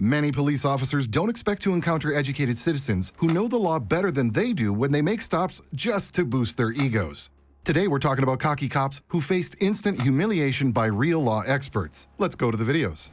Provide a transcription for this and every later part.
Many police officers don't expect to encounter educated citizens who know the law better than they do when they make stops just to boost their egos. Today we're talking about cocky cops who faced instant humiliation by real law experts. Let's go to the videos.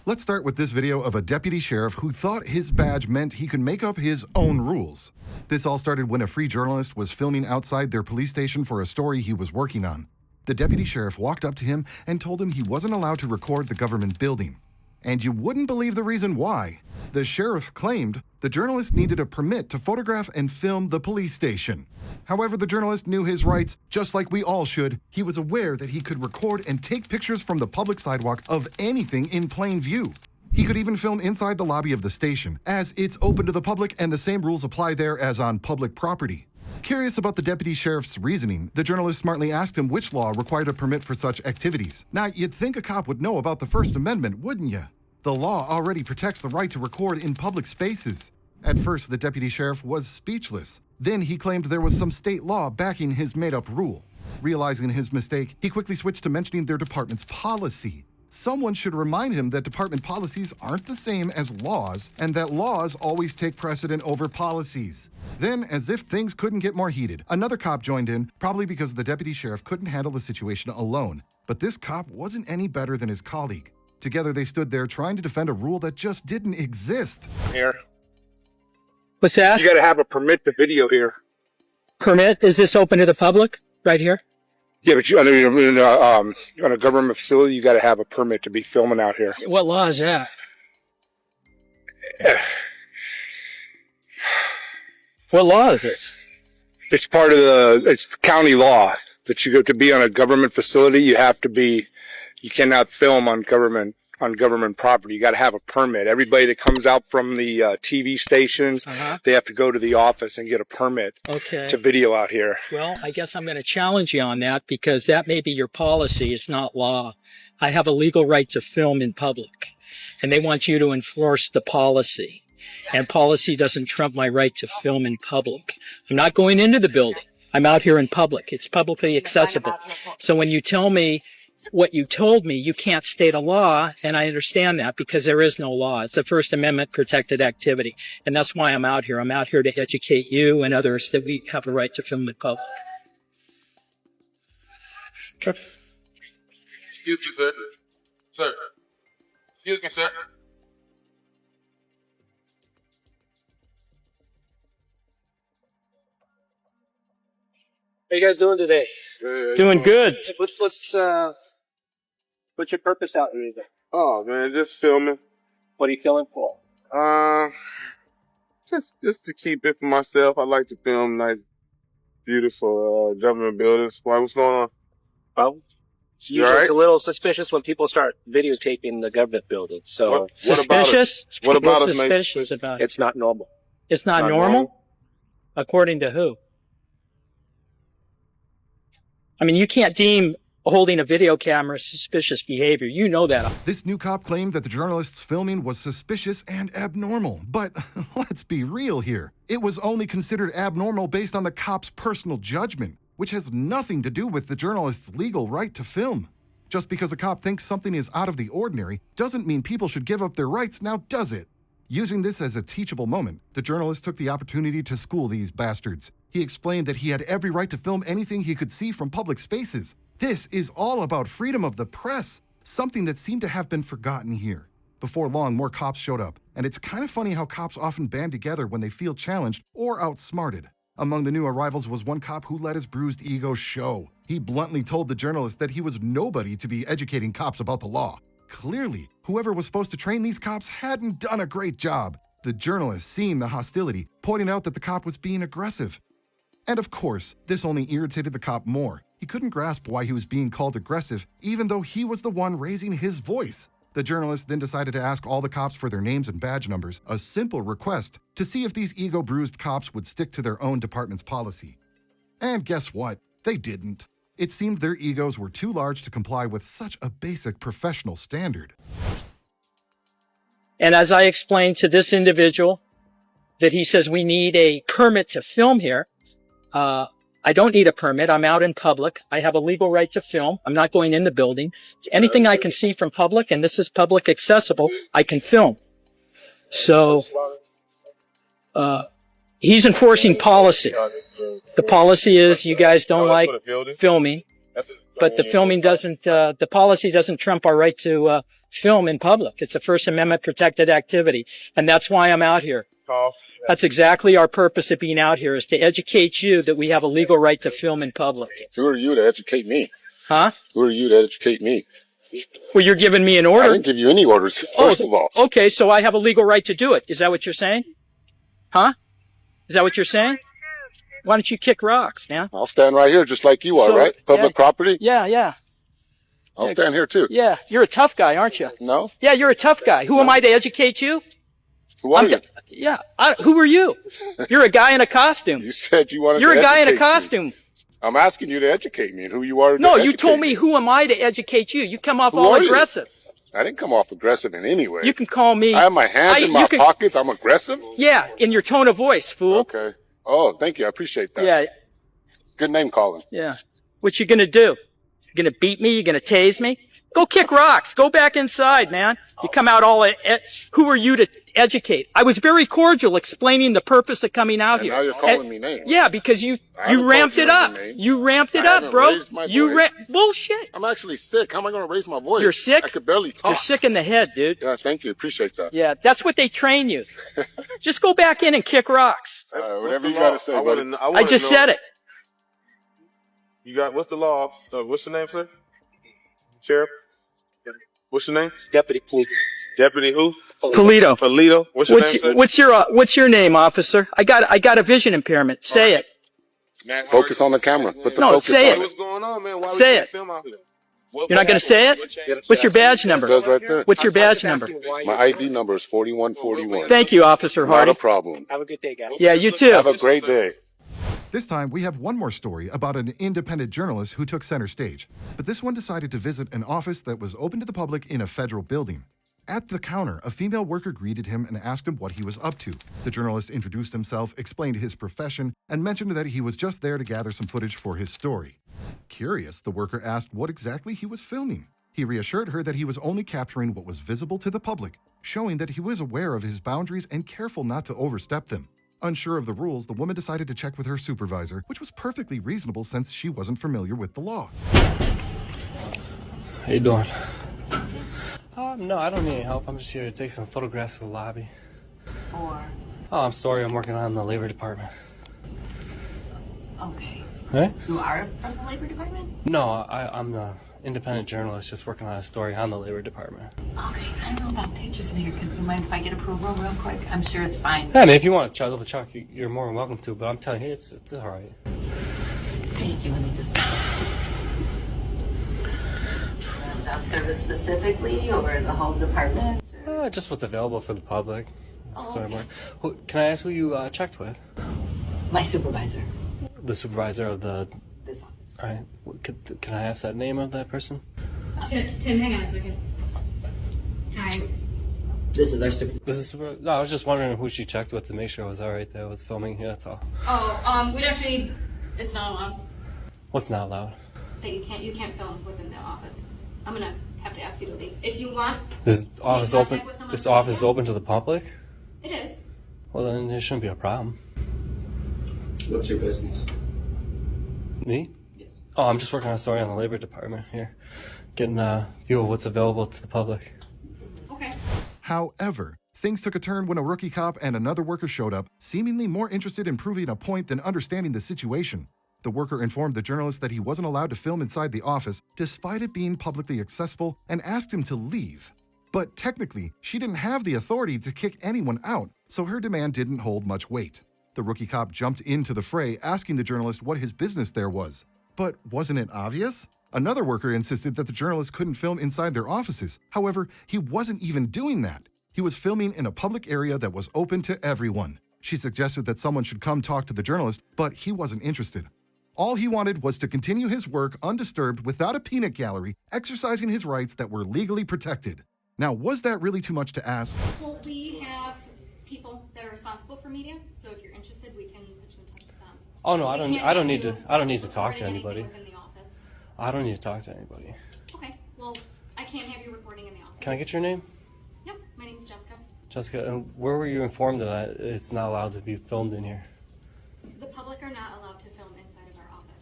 Let's start with this video of a deputy sheriff who thought his badge meant he could make up his own rules. This all started when a free journalist was filming outside their police station for a story he was working on. The deputy sheriff walked up to him and told him he wasn't allowed to record the government building. And you wouldn't believe the reason why. The sheriff claimed the journalist needed a permit to photograph and film the police station. However, the journalist knew his rights, just like we all should. He was aware that he could record and take pictures from the public sidewalk of anything in plain view. He could even film inside the lobby of the station, as it's open to the public and the same rules apply there as on public property. Curious about the deputy sheriff's reasoning, the journalist smartly asked him which law required a permit for such activities. Now, you'd think a cop would know about the First Amendment, wouldn't you? The law already protects the right to record in public spaces. At first, the deputy sheriff was speechless. Then he claimed there was some state law backing his made-up rule. Realizing his mistake, he quickly switched to mentioning their department's policy. Someone should remind him that department policies aren't the same as laws, and that laws always take precedent over policies. Then, as if things couldn't get more heated, another cop joined in, probably because the deputy sheriff couldn't handle the situation alone. But this cop wasn't any better than his colleague. Together, they stood there trying to defend a rule that just didn't exist. Here. What's that? You gotta have a permit to video here. Permit? Is this open to the public right here? Yeah, but on a government facility, you gotta have a permit to be filming out here. What law is that? What law is it? It's part of it's county law that you go to be on a government facility. You cannot film on government property. You got to have a permit. Everybody that comes out from the TV stations, they have to go to the office and get a permit to video out here. Well, I guess I'm going to challenge you on that because that may be your policy. It's not law. I have a legal right to film in public, and they want you to enforce the policy. And policy doesn't trump my right to film in public. I'm not going into the building. I'm out here in public. It's publicly accessible. So when you tell me what you told me, you can't state a law, and I understand that because there is no law. It's a First Amendment protected activity, and that's why I'm out here. I'm out here to educate you and others that we have a right to film in public. Okay. Excuse me, sir. Sir. Excuse me, sir. How you guys doing today? Doing good. What's your purpose out here? Oh man, just filming. What are you filming for? Just to keep it for myself. I like to film nice, beautiful government buildings. Why? What's going on? Well, it's usually it's a little suspicious when people start videotaping the government buildings. So Suspicious? What about us? Suspicious about it? it's not normal. It's not normal? According to who? I mean, you can't deem holding a video camera suspicious behavior. You know that. This new cop claimed that the journalist's filming was suspicious and abnormal. But let's be real here. It was only considered abnormal based on the cop's personal judgment, which has nothing to do with the journalist's legal right to film. Just because a cop thinks something is out of the ordinary doesn't mean people should give up their rights, now does it? Using this as a teachable moment, the journalist took the opportunity to school these bastards. He explained that he had every right to film anything he could see from public spaces. This is all about freedom of the press, something that seemed to have been forgotten here. Before long, more cops showed up, and it's kind of funny how cops often band together when they feel challenged or outsmarted. Among the new arrivals was one cop who let his bruised ego show. He bluntly told the journalist that he was nobody to be educating cops about the law. Clearly, whoever was supposed to train these cops hadn't done a great job. The journalist, seeing the hostility, pointing out that the cop was being aggressive. And of course, this only irritated the cop more. He couldn't grasp why he was being called aggressive, even though he was the one raising his voice. The journalist then decided to ask all the cops for their names and badge numbers, a simple request, to see if these ego-bruised cops would stick to their own department's policy. And guess what? They didn't. It seemed their egos were too large to comply with such a basic professional standard. And as I explained to this individual that he says we need a permit to film here, I don't need a permit. I'm out in public. I have a legal right to film. I'm not going in the building. Anything I can see from public, and this is public accessible, I can film. So he's enforcing policy. The policy is you guys don't like filming, but the filming doesn't, the policy doesn't trump our right to film in public. It's a First Amendment protected activity. And that's why I'm out here. That's exactly our purpose of being out here, is to educate you that we have a legal right to film in public. Who are you to educate me? Huh? Who are you to educate me? Well, you're giving me an order. I didn't give you any orders, first of all. Okay, so I have a legal right to do it. Is that what you're saying? Huh? Is that what you're saying? Why don't you kick rocks now? I'll stand right here just like you are, right? Public property? Yeah. I'll stand here too. Yeah, you're a tough guy, aren't you? No? Yeah, you're a tough guy. Who am I to educate you? Who are you? Yeah, who are you? You're a guy in a costume. You said you wanted You're to a guy in a educate me. costume. I'm asking you to educate me and who you are to No, educate you told me me. who am I to educate you. You come off Who all are you? aggressive. I didn't come off aggressive in any way. You can call me. I have my hands in my pockets. I'm aggressive? Yeah, in your tone of voice, fool. Okay. Oh, thank you. I appreciate that. Yeah. Good name calling. Yeah. What you gonna do? You gonna beat me? You gonna tase me? Go kick rocks. Go back inside, man. You come out all... who are you to educate? I was very cordial explaining the purpose of coming out here. Now you're calling me names. Yeah, because you ramped it up. You ramped it up, bro. Bullshit. I'm actually sick. How am I going to raise my voice? You're sick? I could barely talk. You're sick in the head, dude. Yeah, thank you. Appreciate that. Yeah, that's what they train you. Just go back in and kick rocks. Whatever you got to say, buddy. I just said it. You got, what's the law? What's your name, sir? Sheriff? What's your name? Deputy Polito. Deputy who? Polito. Polito. What's your name, sir? What's your name, officer? I got a vision impairment. Say it. Focus on the camera. Put the No, focus say on it. What's going on, man? Why Say it. film out here? You're not going to say it? What's your badge number? It says right there. What's your badge number? My ID number is 4141. Thank you, Officer Not Hardy. a problem. Have a good day, guys. Yeah, you too. Have a great day. This time, we have one more story about an independent journalist who took center stage. But this one decided to visit an office that was open to the public in a federal building. At the counter, a female worker greeted him and asked him what he was up to. The journalist introduced himself, explained his profession, and mentioned that he was just there to gather some footage for his story. Curious, the worker asked what exactly he was filming. He reassured her that he was only capturing what was visible to the public, showing that he was aware of his boundaries and careful not to overstep them. Unsure of the rules, the woman decided to check with her supervisor, which was perfectly reasonable since she wasn't familiar with the law. How you doing? No, I don't need any help. I'm just here to take some photographs of the lobby. For? Oh, I'm sorry. I'm working on the labor department. Okay. Hey? You are from the labor department? No, I'm the independent journalist just working on a story on the labor department. Okay, I don't know about pictures in here. Can you mind if I get approval real quick? I'm sure it's fine. Yeah, I mean, if you want to double check, you're more than welcome to, but I'm telling you, it's all right. Thank you. Let me just... Job service specifically, or the whole department? Just what's available for the public. Oh, Sorry, okay. Can I ask who you checked with? My supervisor. The supervisor of the... This office. All right. Can I ask that name of that person? Tim, hang on a second. Hi. This is our supervisor. This is super... No, I was just wondering who she checked with to make sure it was all right that I was filming here, that's all. Oh, we'd actually, it's not allowed. What's not allowed? So you can't film within the office. I'm gonna have to ask you to leave. If you want, This office contact open? with someone This from office is media? open to the public? it is. Well, then there shouldn't be a problem. What's your business? Me? Yes. Oh, I'm just working on a story on the labor department here. Getting a view of what's available to the public. Okay. However, things took a turn when a rookie cop and another worker showed up, seemingly more interested in proving a point than understanding the situation. The worker informed the journalist that he wasn't allowed to film inside the office, despite it being publicly accessible, and asked him to leave. But technically, she didn't have the authority to kick anyone out, so her demand didn't hold much weight. The rookie cop jumped into the fray, asking the journalist what his business there was. But wasn't it obvious? Another worker insisted that the journalist couldn't film inside their offices. However, he wasn't even doing that. He was filming in a public area that was open to everyone. She suggested that someone should come talk to the journalist, but he wasn't interested. All he wanted was to continue his work undisturbed without a peanut gallery, exercising his rights that were legally protected. Now, was that really too much to ask? Well, we have people that are responsible for media, so if you're interested, we can put you in touch with them. Oh no, I don't need to talk record to anybody. anything within the office. I don't need to talk to anybody. Okay. Well, I can't have you recording in the office. Can I get your name? Yep. My name's Jessica. Jessica, where were you informed that it's not allowed to be filmed in here? The public are not allowed to film inside of our office.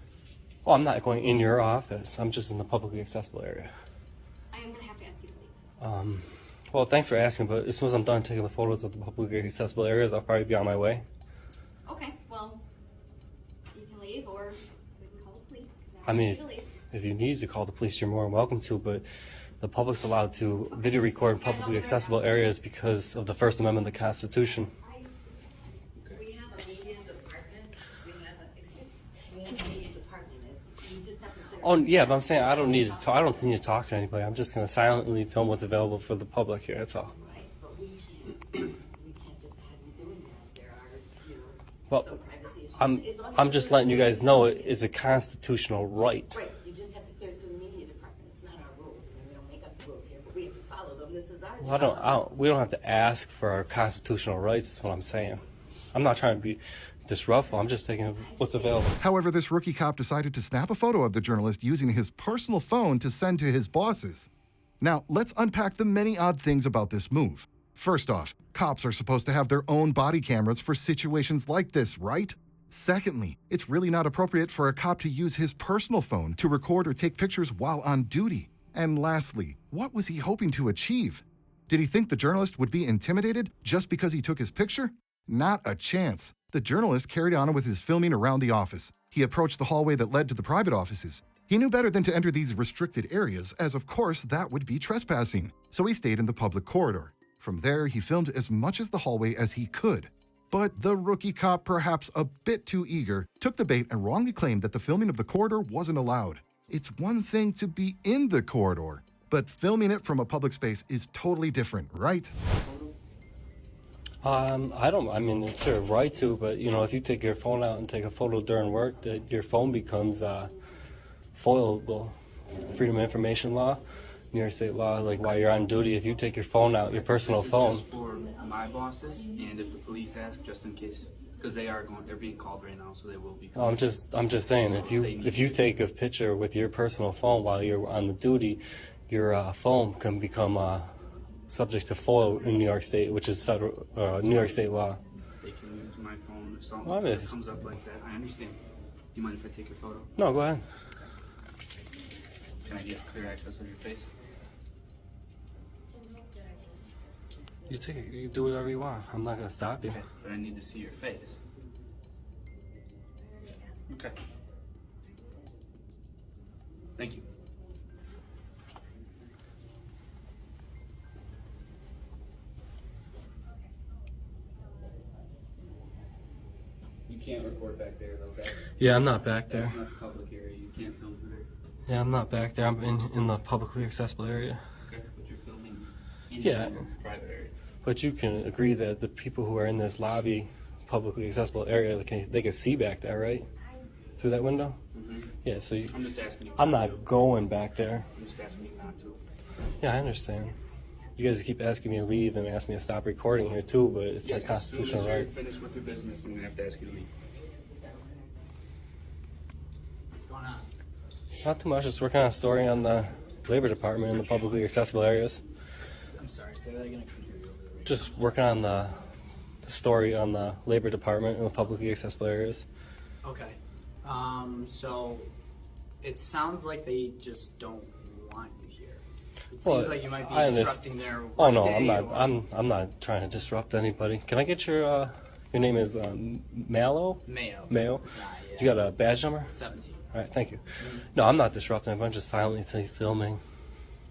Well, I'm not going in your office. I'm just in the publicly accessible area. I am going to have to ask you to leave. Well, thanks for asking, but as soon as I'm done taking the photos of the publicly accessible areas, I'll probably be on my way. Okay, well, you can leave or we can call the police. I mean, You to leave. if you need to call the police, you're more than welcome to, but the public's allowed to video record in publicly accessible areas because of the First Amendment of the Constitution. We have a media department. We have a media department. You just have to clear. Oh yeah, but I'm saying I don't need to talk to anybody. I'm just going to silently film what's available for the public here. That's all. Right, but we can't just have you doing that. There are, Well, some privacy issues. I'm just letting you guys know it's a constitutional right. Right, you just have to clear it through the media department. It's not our rules. I mean, we don't make up the rules here, but we have to follow them. This is our job. We don't have to ask for our constitutional rights. Is what I'm saying. I'm not trying to be disruptful. I'm just taking what's available. However, this rookie cop decided to snap a photo of the journalist using his personal phone to send to his bosses. Now, let's unpack the many odd things about this move. First off, cops are supposed to have their own body cameras for situations like this, right? Secondly, it's really not appropriate for a cop to use his personal phone to record or take pictures while on duty. And lastly, what was he hoping to achieve? Did he think the journalist would be intimidated just because he took his picture? Not a chance. The journalist carried on with his filming around the office. He approached the hallway that led to the private offices. He knew better than to enter these restricted areas, as of course that would be trespassing, so he stayed in the public corridor. From there, he filmed as much as the hallway as he could. But the rookie cop, perhaps a bit too eager, took the bait and wrongly claimed that the filming of the corridor wasn't allowed. It's one thing to be in the corridor, but filming it from a public space is totally different, right? I mean, it's your right to, but if you take your phone out and take a photo during work, that your phone becomes foilable. Freedom of Information Law, New York State law, like while you're on duty, if you take your phone out, your personal phone. Just for my bosses, and if the police ask, just in case, because they're being called right now, so they will be called. I'm just saying, if you take a picture with your personal phone while you're on the duty, your phone can become subject to FOIL in New York State, which is federal New York State law. They can use my phone if something comes up like that. I understand. Do you mind if I take your photo? No, go ahead. Can I get clear access of your face? You take it. You do whatever you want. I'm not gonna stop you. Okay, but I need to see your face. Okay. Thank you. You can't record back there, though. Yeah, I'm not back there. That's not the public area. You can't film there. Yeah, I'm not back there. I'm in the publicly accessible area. Okay, but you're filming in Yeah. the private area. But you can agree that the people who are in this lobby, publicly accessible area, they can see back there, right? Through that window? Mm-hmm. Yeah, so I'm just asking you. I'm not going back there. I'm just asking you not to. Yeah, I understand. You guys keep asking me to leave and ask me to stop recording here too, but it's my constitutional as soon as right. you're finished with your business, I'm gonna have to ask you to leave. What's going on? Not too much, just working on a story on the Labor Department in the publicly accessible areas. I'm sorry, say that again. I couldn't hear you over the radio. Just working on the story on the Labor Department in the publicly accessible areas. Okay. So it sounds like they just don't want you here. It seems like you might be disrupting their work. Oh no, I'm not. I'm not trying to disrupt anybody. Can I get your name is Mayo? Mayo. Mayo. Yeah. You got a badge number? 17. All right, thank you. No, I'm not disrupting. I'm just silently filming.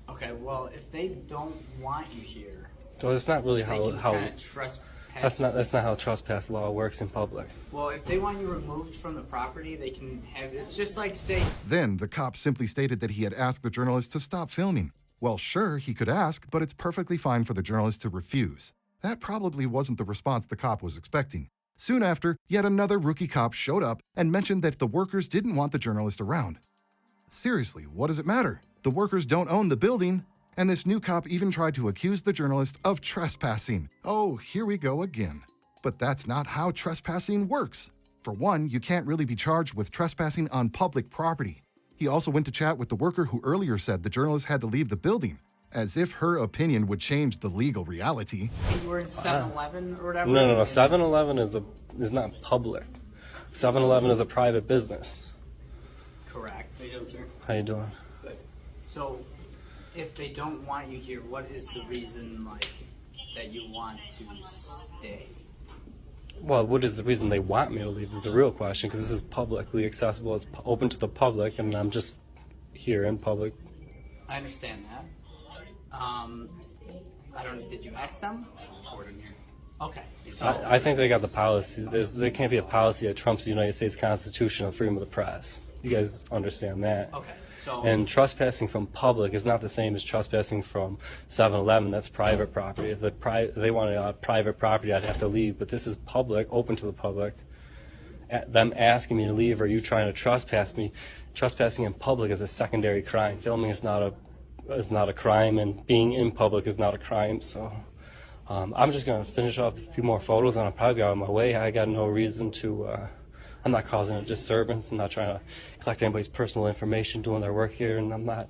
Okay. Well, if they don't want you here, So it's not really they how can kind of trespass. that's not how trespass law works in public. Well, if they want you removed from the property, they can have. It's just like say. Then the cop simply stated that he had asked the journalist to stop filming. Well, sure, he could ask, but it's perfectly fine for the journalist to refuse. That probably wasn't the response the cop was expecting. Soon after, yet another rookie cop showed up and mentioned that the workers didn't want the journalist around. Seriously, what does it matter? The workers don't own the building, and this new cop even tried to accuse the journalist of trespassing. Oh, here we go again. But that's not how trespassing works. For one, you can't really be charged with trespassing on public property. He also went to chat with the worker who earlier said the journalist had to leave the building. as if her opinion would change the legal reality. You were in 7-Eleven or whatever? No. 7-Eleven is not public. 7-Eleven is a private business. Correct. How you doing, sir? How you doing? Good. So, if they don't want you here, what is the reason, like, that you want to stay? Well, what is the reason they want me to leave is the real question, because this is publicly accessible, it's open to the public, and I'm just here in public. I understand that. Did you ask them? Okay. So, I think they got the policy. There can't be a policy that trumps the United States Constitution of freedom of the press. You guys understand that. okay. So, And trespassing from public is not the same as trespassing from 7-Eleven. That's private property. If they wanted private property, I'd have to leave. But this is public, open to the public. Them asking me to leave, or you trying to trespass me? Trespassing in public is a secondary crime. Filming is not a crime, and being in public is not a crime. So I'm just gonna finish up a few more photos, and I'll probably go on my way. I got no reason to. I'm not causing a disturbance. I'm not trying to collect anybody's personal information doing their work here, and I'm not,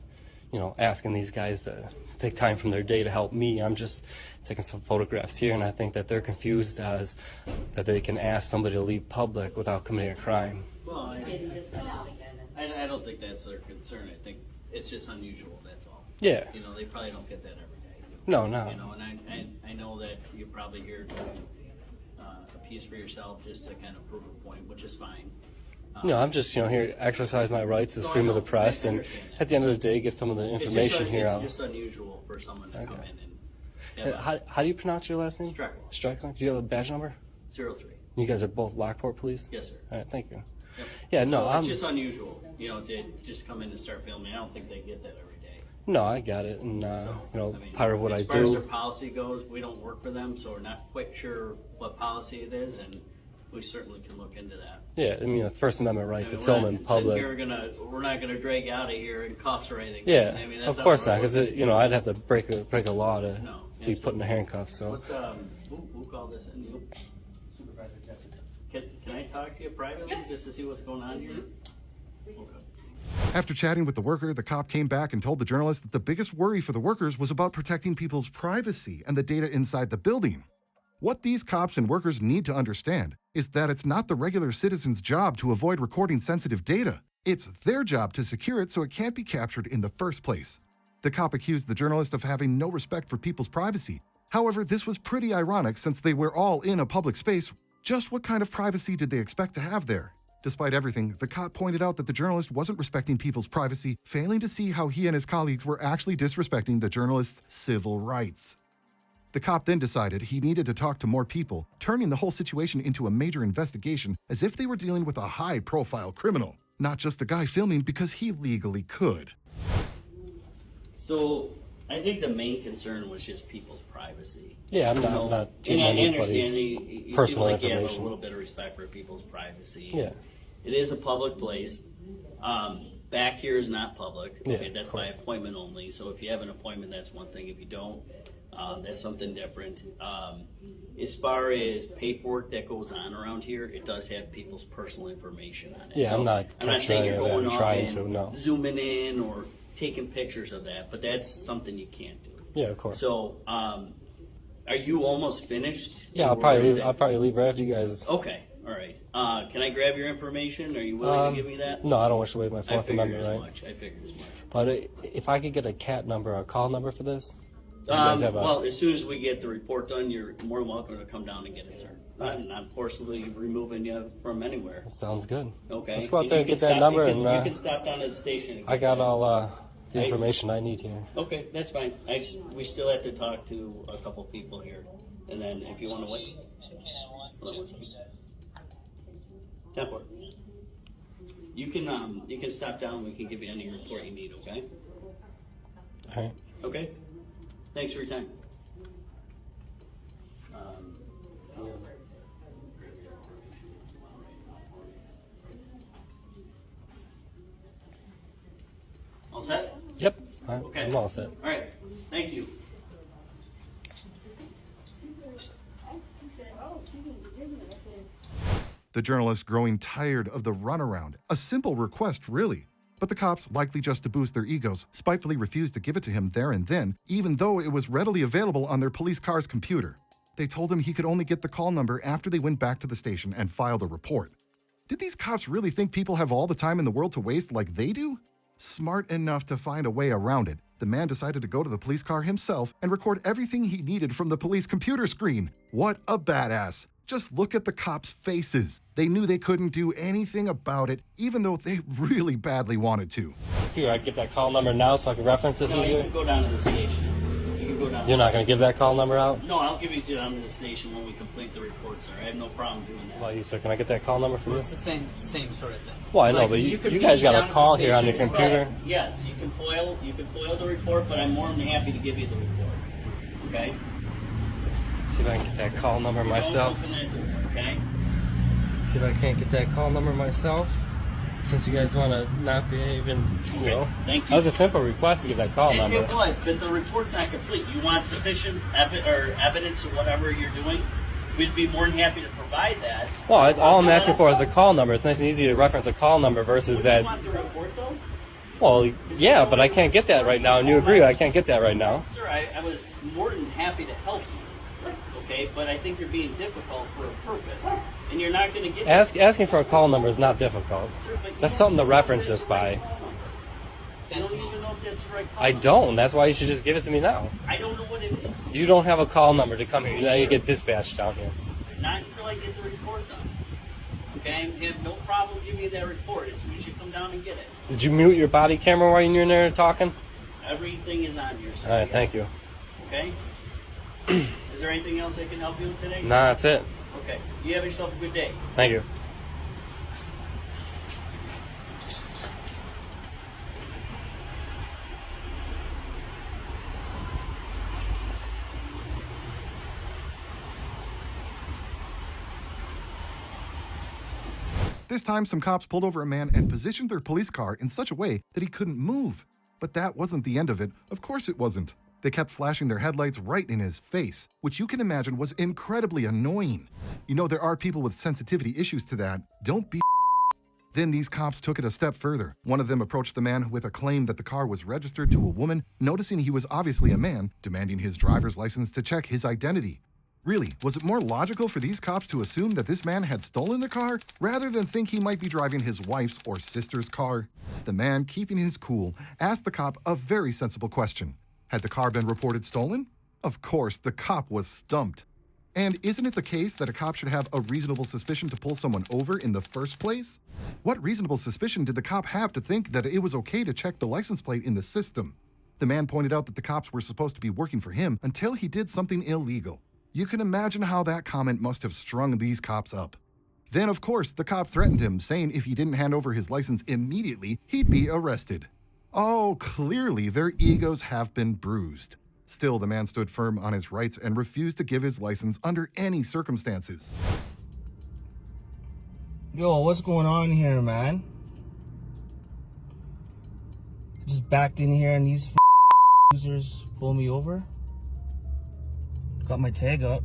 asking these guys to take time from their day to help me. I'm just taking some photographs here, and I think that they're confused as that they can ask somebody to leave public without committing a crime. Well, I don't think that's their concern. I think it's just unusual, that's all. Yeah. They probably don't get that every day. No. And I know that you're probably here doing a piece for yourself just to kind of prove a point, which is fine. I'm just, here to exercise my rights as freedom of the press, and at the end of the day, get some of the information here out. It's just unusual for someone to come in and... How do you pronounce your last name? Strickland. Do you have a badge number? 03. You guys are both Lockport police? Yes, sir. All right, thank you. Yep. Yeah, so no, it's just unusual, to just come in and start filming. I don't think they get that every day. No, I got it, and part of what I do. As far as their policy goes, we don't work for them, so we're not quite sure what policy it is, and we certainly can look into that. Yeah, the First Amendment right to film in public. We're not gonna drag out of here in cuffs or anything. Yeah, That's of course not, because I'd have to break a law to be put in a handcuff. So. Who called this in? You? Supervisor Jessica. Can I talk to you privately just to see what's going on here? Okay. After chatting with the worker, the cop came back and told the journalist that the biggest worry for the workers was about protecting people's privacy and the data inside the building. What these cops and workers need to understand is that it's not the regular citizen's job to avoid recording sensitive data. It's their job to secure it so it can't be captured in the first place. The cop accused the journalist of having no respect for people's privacy. However, this was pretty ironic since they were all in a public space. Just what kind of privacy did they expect to have there? Despite everything, the cop pointed out that the journalist wasn't respecting people's privacy, failing to see how he and his colleagues were actually disrespecting the journalist's civil rights. The cop then decided he needed to talk to more people, turning the whole situation into a major investigation as if they were dealing with a high-profile criminal, not just a guy filming because he legally could. So, I think the main concern was just people's privacy. Yeah, I'm not and I understand anybody's you personal seem like information. you have a little bit of respect for people's privacy. Yeah. It is a public place. Back here is not public. Okay, Yeah, that's of by course. appointment only. So if you have an appointment, that's one thing. If you don't, that's something different. As far as paperwork that goes on around here, it does have people's personal information on it. Yeah, so I'm not saying you're going I'm off trying and to, no. zooming in or taking pictures of that, but that's something you can't do. Yeah, of course. So, are you almost finished? Yeah, I'll probably leave right after you guys. Okay, all right. Can I grab your information? Are you willing to give me that? No, I don't wish to waive my I Fourth figured Amendment as right. much. I figured as much. But if I could get a CAT number or a call number for this? You guys have Well, as soon as we get the report done, you're more than welcome to come down and get it, sir. I'm not forcibly removing you from anywhere. Sounds good. Okay. Let's go out there and you get can that stop- number you and can stop down at the station. And I get got that. all the information I need here. Okay, that's fine. We still have to talk to a couple people here, and then if you want to wait, hold on one second. Temple. You can stop down. We can give you any report you need. Okay. All right. Okay. Thanks for your time. All set? Yep. Okay. I'm all set. All right. Thank you. The journalist growing tired of the runaround. A simple request, really. But the cops, likely just to boost their egos, spitefully refused to give it to him there and then, even though it was readily available on their police car's computer. They told him he could only get the call number after they went back to the station and filed a report. Did these cops really think people have all the time in the world to waste like they do? Smart enough to find a way around it, the man decided to go to the police car himself and record everything he needed from the police computer screen. What a badass. Just look at the cops' faces. They knew they couldn't do anything about it, even though they really badly wanted to. Here, I get that call number now so I can reference this No, you easier? can go down to the station. You can go down. You're not going to give that call number out? No, I'll give you down to the station when we complete the report, sir. I have no problem doing that. Well, sir, can I get that call number from you? It's the same sort of thing. Well, I know, Like, but you could guys reach got down a to call the here on your station. computer. Yes, you can foil the report, but I'm more than happy to give you the report. Okay? See if I can get that call number myself. Don't open that door, okay? See if I can't get that call number myself. Since you guys want to not be even, you know. Thank you. That was a simple request to get that call number. It was, but the report's not complete. You want sufficient evidence or whatever you're doing? We'd be more than happy to provide that. Well, all I'm asking for is a call number. It's nice and easy to reference a call number versus Would that. you want the report, though? Well, yeah, but I can't get that right now, and you agree I can't get that right now. Sir, I was more than happy to help you, okay? But I think you're being difficult for a purpose, and you're not going to get... Asking for a call number is not difficult. Sir, but you That's don't something to even know reference if this that's the right by. call number. You don't even know if that's the right call I number. don't. That's why you should just give it to me now. I don't know what it is. You don't have a call number to come here. Now you get dispatched down here. Not until I get the report done. Okay? I have no problem giving you that report as soon as you come down and get it. Did you mute your body camera while you're in there talking? Everything is on here, sir. All right, thank you. Okay? Is there anything else I can help you with today? Nah, that's it. Okay. You have yourself a good day. Thank you. This time, some cops pulled over a man and positioned their police car in such a way that he couldn't move. But that wasn't the end of it. Of course it wasn't. They kept flashing their headlights right in his face, which you can imagine was incredibly annoying. You know, there are people with sensitivity issues to that. Don't be. Then these cops took it a step further. One of them approached the man with a claim that the car was registered to a woman, noticing he was obviously a man, demanding his driver's license to check his identity. Really, was it more logical for these cops to assume that this man had stolen the car, rather than think he might be driving his wife's or sister's car? The man, keeping his cool, asked the cop a very sensible question. Had the car been reported stolen? Of course, the cop was stumped. And isn't it the case that a cop should have a reasonable suspicion to pull someone over in the first place? What reasonable suspicion did the cop have to think that it was okay to check the license plate in the system? The man pointed out that the cops were supposed to be working for him until he did something illegal. You can imagine how that comment must have strung these cops up. Then, of course, the cop threatened him, saying if he didn't hand over his license immediately, he'd be arrested. Oh, clearly their egos have been bruised. Still, the man stood firm on his rights and refused to give his license under any circumstances. Yo, what's going on here, man? Just backed in here and these losers pull me over. Got my tag up.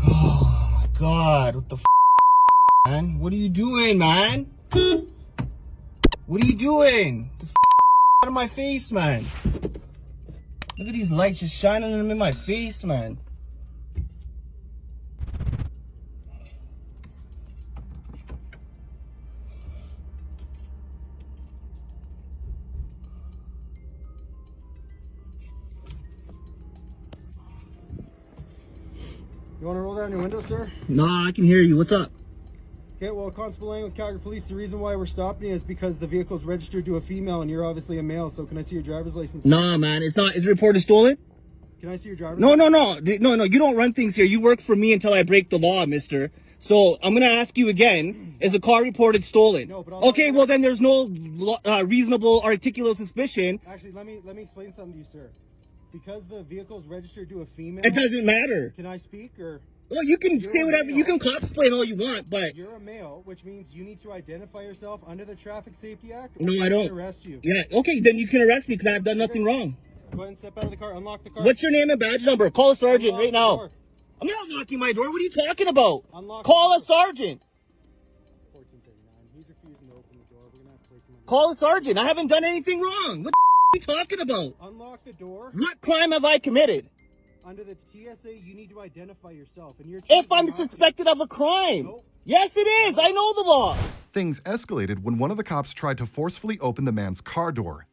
Oh my god, what the man? What are you doing, man? What are you doing? The out of my face, man. Look at these lights just shining them in my face, man. You want to roll down your window, sir? Nah, I can hear you. What's up? Okay, well, Constable Lang with Calgary Police, the reason why we're stopping you is because the vehicle's registered to a female and you're obviously a male, so can I see your driver's license? Nah, man, it's not. Is it reported stolen? Can I see your driver's No, license? no, you don't run things here. You work for me until I break the law, mister. So I'm going to ask you again, is the car reported stolen? No, but okay, well then there's no reasonable articulate suspicion. Actually, let me explain something to you, sir. Because the vehicle's registered to a female... It doesn't matter. Can I speak, or... Well, you can say whatever, you can cop-explain all you want, but... You're a male, which means you need to identify yourself under the Traffic Safety Act, or No, I don't. arrest you. Yeah, okay, then you can arrest me because I've done nothing wrong. Go ahead and step out of the car, unlock the car. What's your name and badge number? Call a sergeant Unlock right the now. door. I'm not unlocking my door. What are you talking about? Unlock Call the a sergeant. 1439. He's refusing Call a sergeant. I haven't done anything wrong. What are you talking about? Unlock the door. What crime have I committed? Under the TSA, you need to identify yourself. And you're If I'm suspected of a crime. Nope. Yes, it is. I know the law. Things escalated when one of the cops tried to forcefully open the man's car door.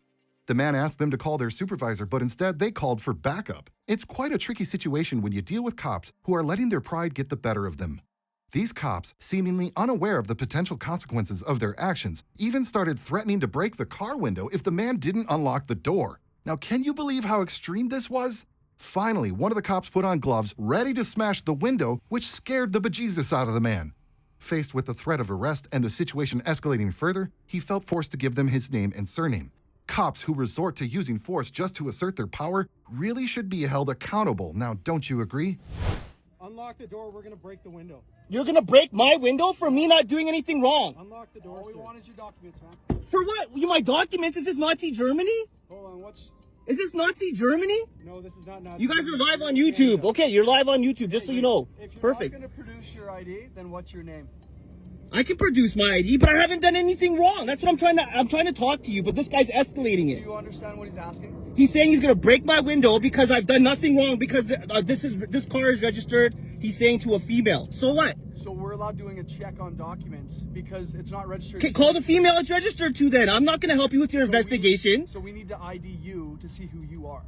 The man asked them to call their supervisor, but instead they called for backup. It's quite a tricky situation when you deal with cops who are letting their pride get the better of them. These cops, seemingly unaware of the potential consequences of their actions, even started threatening to break the car window if the man didn't unlock the door. Now, can you believe how extreme this was? Finally, one of the cops put on gloves, ready to smash the window, which scared the bejesus out of the man. Faced with the threat of arrest and the situation escalating further, he felt forced to give them his name and surname. Cops who resort to using force just to assert their power really should be held accountable. Now, don't you agree? Unlock the door. We're going to break the window. You're going to break my window for me not doing anything wrong. Unlock the door. All we want is your documents, man. For what? My documents? Is this Nazi Germany? Hold on. Is this Nazi Germany? No, this is not Nazi. You guys are live on YouTube. Okay, you're live on YouTube, just so you know. If you're Perfect. not going to produce your ID, then what's your name? I can produce my ID, but I haven't done anything wrong. That's what I'm trying to talk to you, but this guy's escalating it. Do you understand what he's asking? He's saying he's going to break my window because I've done nothing wrong because this car is registered, he's saying, to a female. So what? So we're allowed doing a check on documents because it's not registered. Okay, call the female it's registered to then. I'm not going to help you with your investigation. So we need to ID you to see who you are.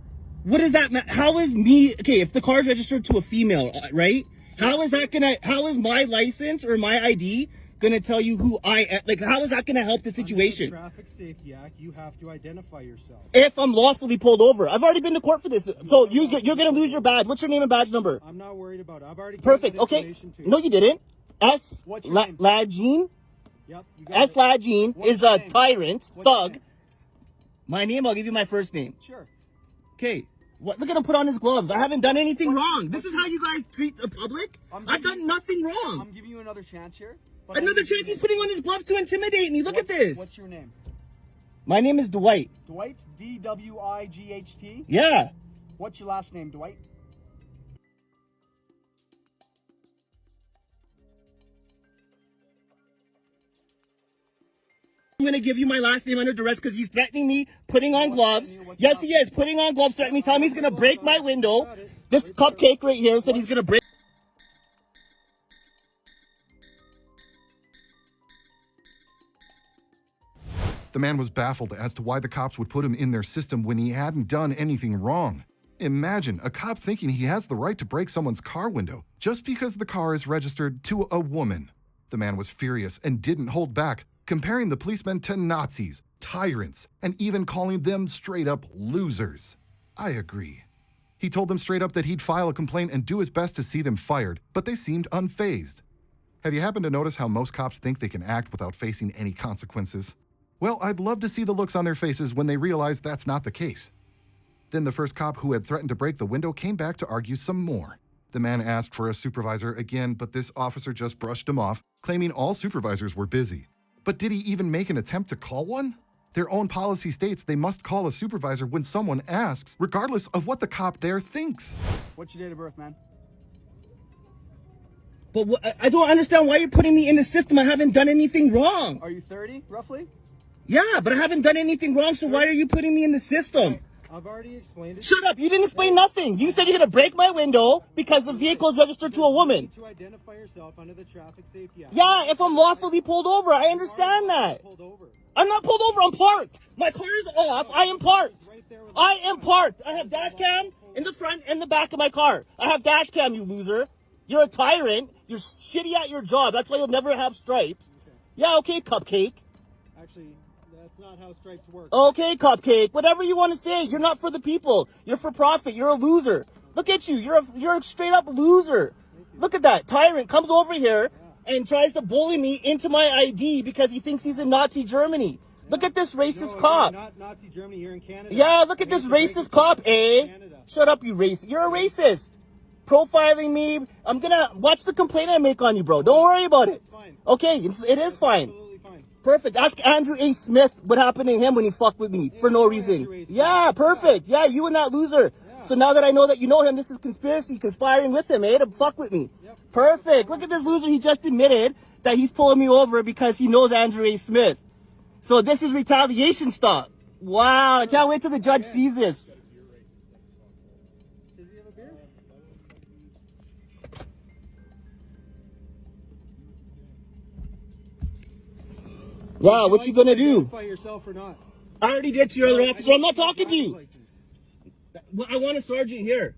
What does that matter? How is me, okay, if the car is registered to a female, right? How is my license or my ID gonna tell you who I am? Like, how is that gonna help the situation? Under the Traffic Safety Act, you have to identify yourself. If I'm lawfully pulled over, I've already been to court for this. So you're gonna lose your badge. What's your name and badge number? I'm not worried about it. I've already Perfect. given that Okay. information to you. No, you didn't. What's your name? Lagine. Yep. You got it. Lagine What's is your a name? tyrant, What's your thug. name? My name, I'll give you my first name. Sure. Okay. What? Look at him put on his gloves. I haven't done anything wrong. This is how you guys treat the public? I've done nothing wrong. I'm giving you another chance here. but Another chance he's putting on his gloves to intimidate me. Look at this. What's your name? My name is Dwight. Dwight? D-W-I-G-H-T? Yeah. What's your last name, Dwight? I'm going to give you my last name under duress because he's threatening me, putting on gloves. Yes, he is. Putting on gloves, threatening me, telling me he's going to break my window. This cupcake right here said he's going to break. The man was baffled as to why the cops would put him in their system when he hadn't done anything wrong. Imagine a cop thinking he has the right to break someone's car window just because the car is registered to a woman. The man was furious and didn't hold back, comparing the policemen to Nazis, tyrants, and even calling them straight up losers. I agree. He told them straight up that he'd file a complaint and do his best to see them fired, but they seemed unfazed. Have you happened to notice how most cops think they can act without facing any consequences? Well, I'd love to see the looks on their faces when they realize that's not the case. Then the first cop who had threatened to break the window came back to argue some more. The man asked for a supervisor again, but this officer just brushed him off, claiming all supervisors were busy. But did he even make an attempt to call one? Their own policy states they must call a supervisor when someone asks, regardless of what the cop there thinks. What's your date of birth, man? But I don't understand why you're putting me in the system. I haven't done anything wrong. Are you 30, roughly? Yeah, but I haven't done anything wrong, so why are you putting me in the system? I've already explained it. Shut up, you didn't explain nothing. You said you're going to break my window because the vehicle is registered to a woman. You need to identify yourself under the Traffic Safety Act. Yeah, if I'm lawfully pulled over, I understand that. I'm not pulled over, I'm parked. My car is off, I am parked. I am parked. I have dash cam in the front and the back of my car. I have dash cam, you loser. You're a tyrant. You're shitty at your job. That's why you'll never have stripes. Yeah, okay, cupcake. Actually, that's not how stripes work. Okay, cupcake. Whatever you want to say. You're not for the people. You're for profit. You're a loser. Look at you. You're a straight up loser. Look at that. Tyrant comes over here and tries to bully me into my ID because he thinks he's in Nazi Germany. Look at this racist cop. Not Nazi Germany. You're in Canada. Yeah, look at this racist cop, eh? Shut up, you racist. You're a racist. Profiling me. I'm gonna watch the complaint I make on you, bro. Don't worry about it. Okay, it is fine. Perfect. Ask Andrew A. Smith what happened to him when he fucked with me for no reason. Yeah, perfect. Yeah, you and that loser. So now that I know that you know him, this is conspiracy, conspiring with him, eh, to fuck with me. Perfect. Look at this loser. He just admitted that he's pulling me over because he knows Andrew A. Smith. So this is retaliation stop. Wow, I can't wait till the judge sees this. Does he have a beer? Wow, what you gonna do? Identify yourself or not? I already did to your other officer. I'm not talking to you. I want a sergeant here.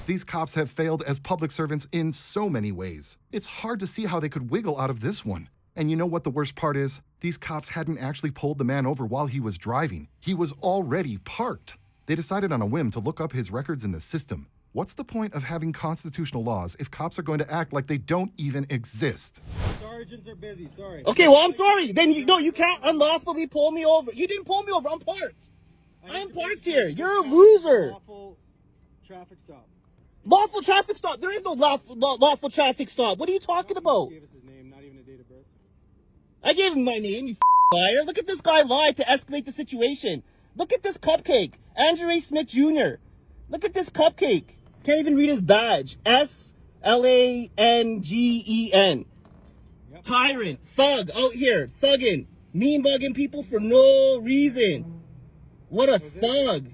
These cops have failed as public servants in so many ways. It's hard to see how they could wiggle out of this one. And you know what the worst part is? These cops hadn't actually pulled the man over while he was driving. He was already parked. They decided on a whim to look up his records in the system. What's the point of having constitutional laws if cops are going to act like they don't even exist? Sergeants are busy, sorry. Okay, well, I'm sorry. Then you can't unlawfully pull me over. You didn't pull me over. I'm parked. I'm parked here. You're a loser. Lawful traffic stop. Lawful traffic stop. There is no lawful traffic stop. What are you talking about? Gave us his name, not even a date of birth. I gave him my name, you liar. Look at this guy lie to escalate the situation. Look at this cupcake. Andrew A. Smith Jr. Look at this cupcake. Can't even read his badge. S-L-A-N-G-E-N. Yep. Tyrant. Thug. Out here. Thugging. Mean bugging people for no reason. What a thug.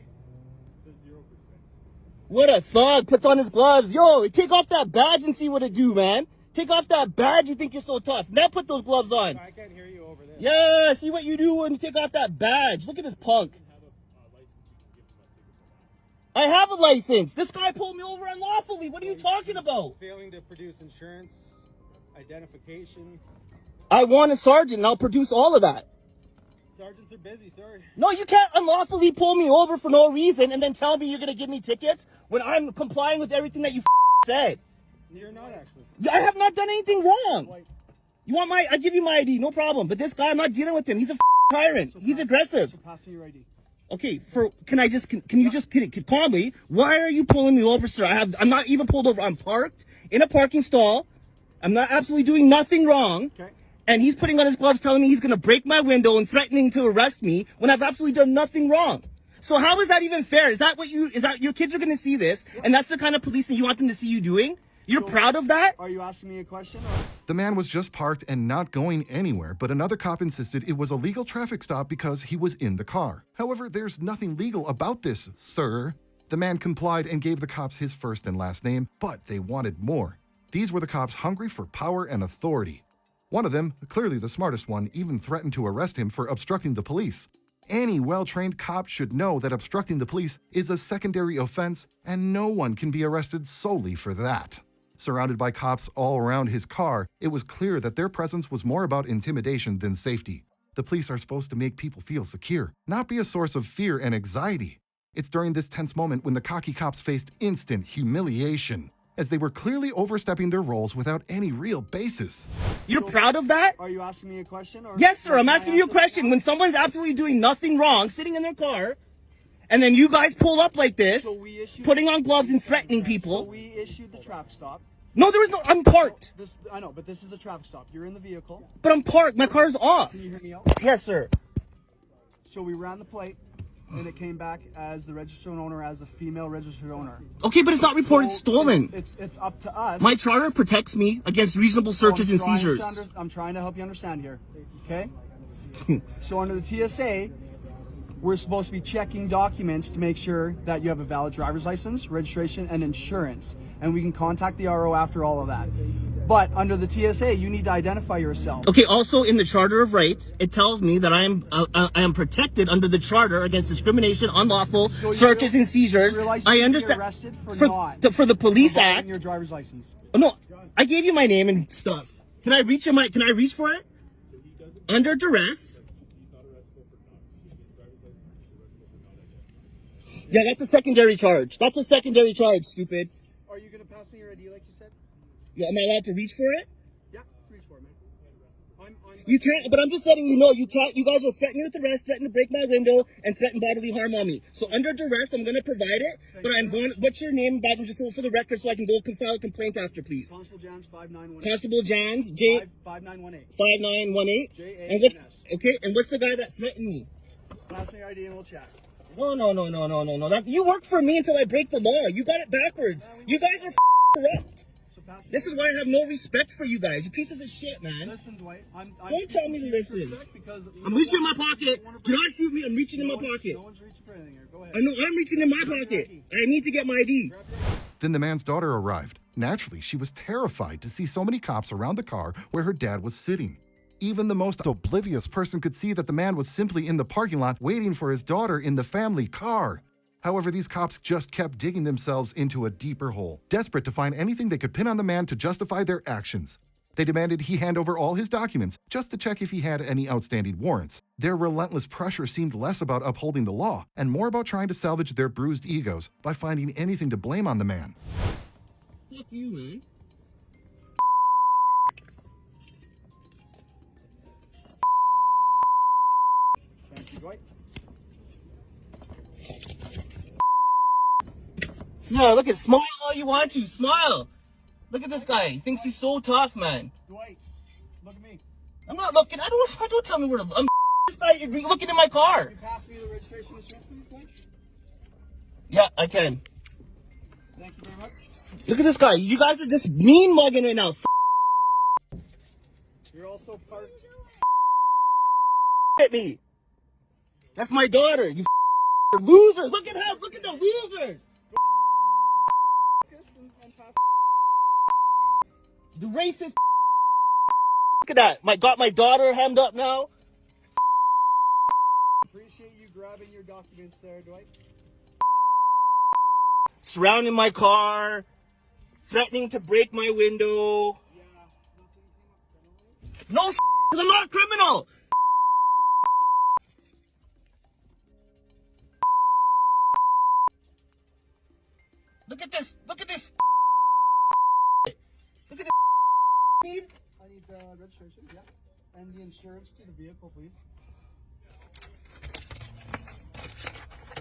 What a thug. Puts on his gloves. Yo, take off that badge and see what it do, man. Take off that badge, you think you're so tough. Now put those gloves on. I can't hear you over there. Yeah, see what you do when you take off that badge. Look at this punk. I have a license. This guy pulled me over unlawfully. What are you talking about? Failing to produce insurance, identification. I want a sergeant and I'll produce all of that. Sergeants are busy, sorry. No, you can't unlawfully pull me over for no reason and then tell me you're going to give me tickets when I'm complying with everything that you said. You're not actually. I have not done anything wrong. You want I give you my ID, no problem. But this guy, I'm not dealing with him. He's a tyrant. He's aggressive. So pass me your ID. Okay, can you just calmly? Why are you pulling me over, sir? I'm not even pulled over. I'm parked in a parking stall. I'm not absolutely doing nothing wrong. Okay. And he's putting on his gloves, telling me he's going to break my window and threatening to arrest me when I've absolutely done nothing wrong. So how is that even fair? Is that your kids are going to see this? Yeah. And that's the kind of policing you want them to see you doing? You're proud of that? Are you asking me a question? The man was just parked and not going anywhere, but another cop insisted it was a legal traffic stop because he was in the car. However, there's nothing legal about this, sir. The man complied and gave the cops his first and last name, but they wanted more. These were the cops hungry for power and authority. One of them, clearly the smartest one, even threatened to arrest him for obstructing the police. Any well-trained cop should know that obstructing the police is a secondary offense, and no one can be arrested solely for that. Surrounded by cops all around his car, it was clear that their presence was more about intimidation than safety. The police are supposed to make people feel secure, not be a source of fear and anxiety. It's during this tense moment when the cocky cops faced instant humiliation, as they were clearly overstepping their roles without any real basis. You're proud of that? Are you asking me a question? Or yes, sir. I'm asking you a question. When someone's absolutely doing nothing wrong, sitting in their car, and then you guys pull up like this, putting on gloves and threatening people. So we issued the traffic stop. No, there was no. I'm parked. I know, but this is a traffic stop. You're in the vehicle. But I'm parked. My car's off. Can you hear me out? Yes, sir. So we ran the plate, and it came back as the registered owner, as a female registered owner. Okay, but it's not reported stolen. It's up to us. My charter protects me against reasonable searches and seizures. I'm trying to help you understand here. Okay. So under the TSA, we're supposed to be checking documents to make sure that you have a valid driver's license, registration, and insurance. And we can contact the RO after all of that. But under the TSA, you need to identify yourself. Okay, also in the Charter of Rights, it tells me that I am protected under the Charter against discrimination, unlawful searches and seizures. I understand. Arrested for the Police Act. Your driver's license. Oh, no, I gave you my name and stuff. Can I reach Can I reach for it? Under duress. Yeah, that's a secondary charge. That's a secondary charge, stupid. Are you going to pass me your ID like you said? Yeah, am I allowed to reach for it? Yeah, reach for it, man. You can't, but I'm just letting you know, you can't. You guys are threatening with arrest, threatening to break my window, and threaten bodily harm on me. So under duress, I'm going to provide it, but I'm going. What's your name, badge, just for the record, so I can go file a complaint after, please. Constable Jans 5918. Constable Jans 5918. 5918. J-A-N-S. And what's the guy that threatened me? Pass me your ID and we'll chat. No. You work for me until I break the law. You got it backwards. You guys are corrupt. This is why I have no respect for you guys. You pieces of shit, man. Listen, Dwight. Don't tell me to listen. I'm reaching in my pocket. Do not shoot me. I'm reaching in my pocket. No one's reaching for anything here. Go ahead. I know I'm reaching in my pocket. I need to get my ID. Then the man's daughter arrived. Naturally, she was terrified to see so many cops around the car where her dad was sitting. Even the most oblivious person could see that the man was simply in the parking lot waiting for his daughter in the family car. However, these cops just kept digging themselves into a deeper hole, desperate to find anything they could pin on the man to justify their actions. They demanded he hand over all his documents just to check if he had any outstanding warrants. Their relentless pressure seemed less about upholding the law and more about trying to salvage their bruised egos by finding anything to blame on the man. Fuck you, man. Thank you, Dwight. No, look at smile all you want to. Smile. Look at this guy. He thinks he's so tough, man. Dwight, look at me. I'm not looking. Don't tell me where to look. This guy, you're looking in my car. Can you pass me the registration insurance, please, Dwight? Yeah, I can. Thank you very much. Look at this guy. You guys are just mean mugging right now. You're also part. At me. That's my daughter. You losers. Look at the losers. The racist. Look at that. Got my daughter hemmed up now. Appreciate you grabbing your documents there, Dwight. Surrounding my car, threatening to break my window. No, because I'm not a criminal. Look at this. Look at this. Look at this. I need the registration, yeah. And the insurance to the vehicle, please.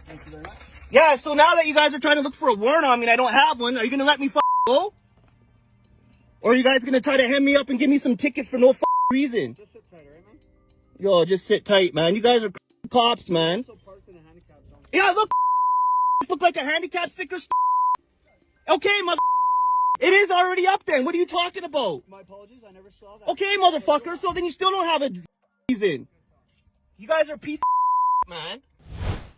Thank you very much. Yeah, so now that you guys are trying to look for a warrant on me and I don't have one, are you going to let me go? Or are you guys going to try to hem me up and give me some tickets for no reason? Just sit tight, right, man? Yo, just sit tight, man. You guys are cops, man. Yeah, look like a handicap sticker. Okay, mother. It is already up then. What are you talking about? My apologies, I never saw that. Okay, motherfucker. So then you still don't have a reason. You guys are a piece of man.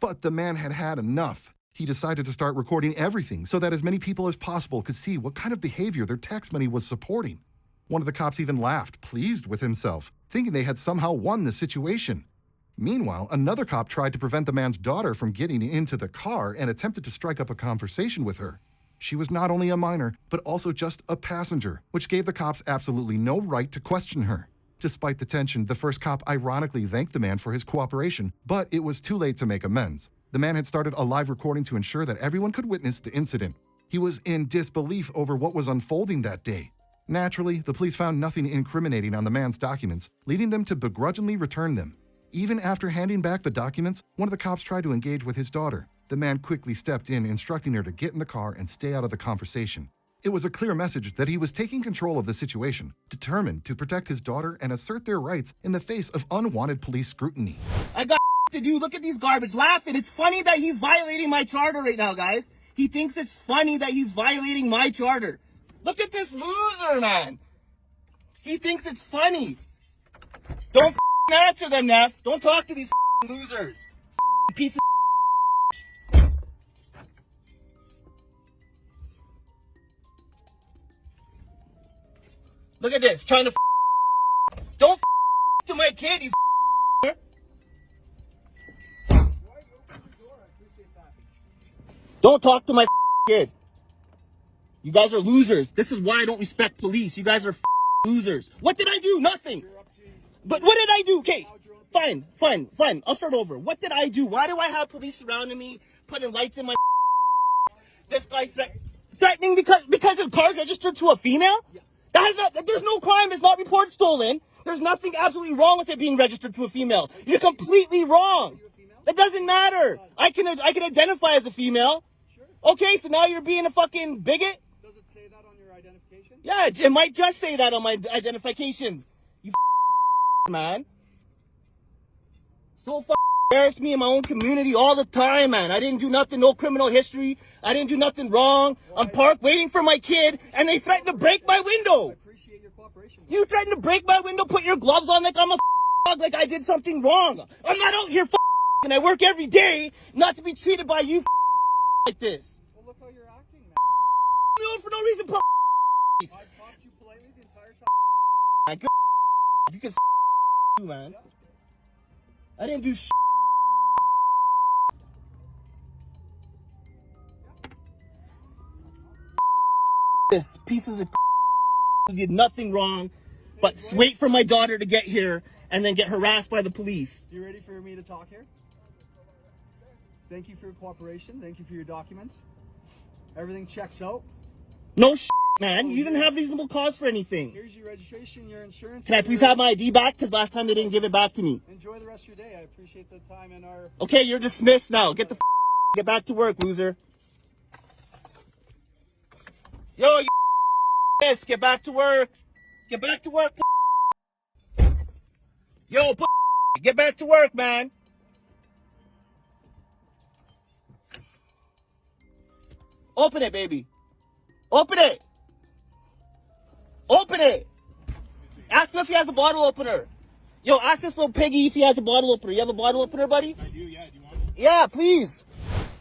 But the man had had enough. He decided to start recording everything so that as many people as possible could see what kind of behavior their tax money was supporting. One of the cops even laughed, pleased with himself, thinking they had somehow won the situation. Meanwhile, another cop tried to prevent the man's daughter from getting into the car and attempted to strike up a conversation with her. She was not only a minor, but also just a passenger, which gave the cops absolutely no right to question her. Despite the tension, the first cop ironically thanked the man for his cooperation, but it was too late to make amends. The man had started a live recording to ensure that everyone could witness the incident. He was in disbelief over what was unfolding that day. Naturally, the police found nothing incriminating on the man's documents, leading them to begrudgingly return them. Even after handing back the documents, one of the cops tried to engage with his daughter. The man quickly stepped in, instructing her to get in the car and stay out of the conversation. It was a clear message that he was taking control of the situation, determined to protect his daughter and assert their rights in the face of unwanted police scrutiny. I got to do. Look at these garbage. Laughing. It's funny that he's violating my charter right now, guys. He thinks it's funny that he's violating my charter. Look at this loser, man. He thinks it's funny. Don't answer them, Neff. Don't talk to these losers. Piece of Look at this, trying to don't to my kid, you Don't talk to my kid. You guys are losers. This is why I don't respect police. You guys are losers. What did I do? Nothing. But what did I do? Okay, fine. I'll start over. What did I do? Why do I have police surrounding me, putting lights in my this guy threatening because the car's registered to a female? There's no crime. It's not reported stolen. There's nothing absolutely wrong with it being registered to a female. You're completely wrong. It doesn't matter. I can identify as a female. Okay, so now you're being a fucking bigot? Does it say that on your identification? Yeah, it might just say that on my identification. You man. So embarrass me in my own community all the time, man. I didn't do nothing, no criminal history. I didn't do nothing wrong. I'm parked waiting for my kid, and they threatened to break my window. I appreciate your cooperation. You threatened to break my window, put your gloves on like I'm a dog, like I did something wrong. I'm not out here and I work every day not to be treated by you like this. Well, look how you're acting, man. You for no reason, put I talked to you politely the entire time. you can you, man. I didn't do this pieces of did nothing wrong, but wait for my daughter to get here and then get harassed by the police. You ready for me to talk here? Thank you for your cooperation. Thank you for your documents. Everything checks out. No man. You didn't have reasonable cause for anything. Here's your registration, your insurance. Can I please have my ID back? Because last time they didn't give it back to me. Enjoy the rest of your day. I appreciate the time in our... Okay, you're dismissed now. Get the get back to work, loser. Yo, you get back to work. Get back to work. Yo, get back to work, man. Open it, baby. Open it. Open it. Ask him if he has a bottle opener. Yo, ask this little piggy if he has a bottle opener. You have a bottle opener, buddy? I do, yeah. Do you want it? Yeah, please.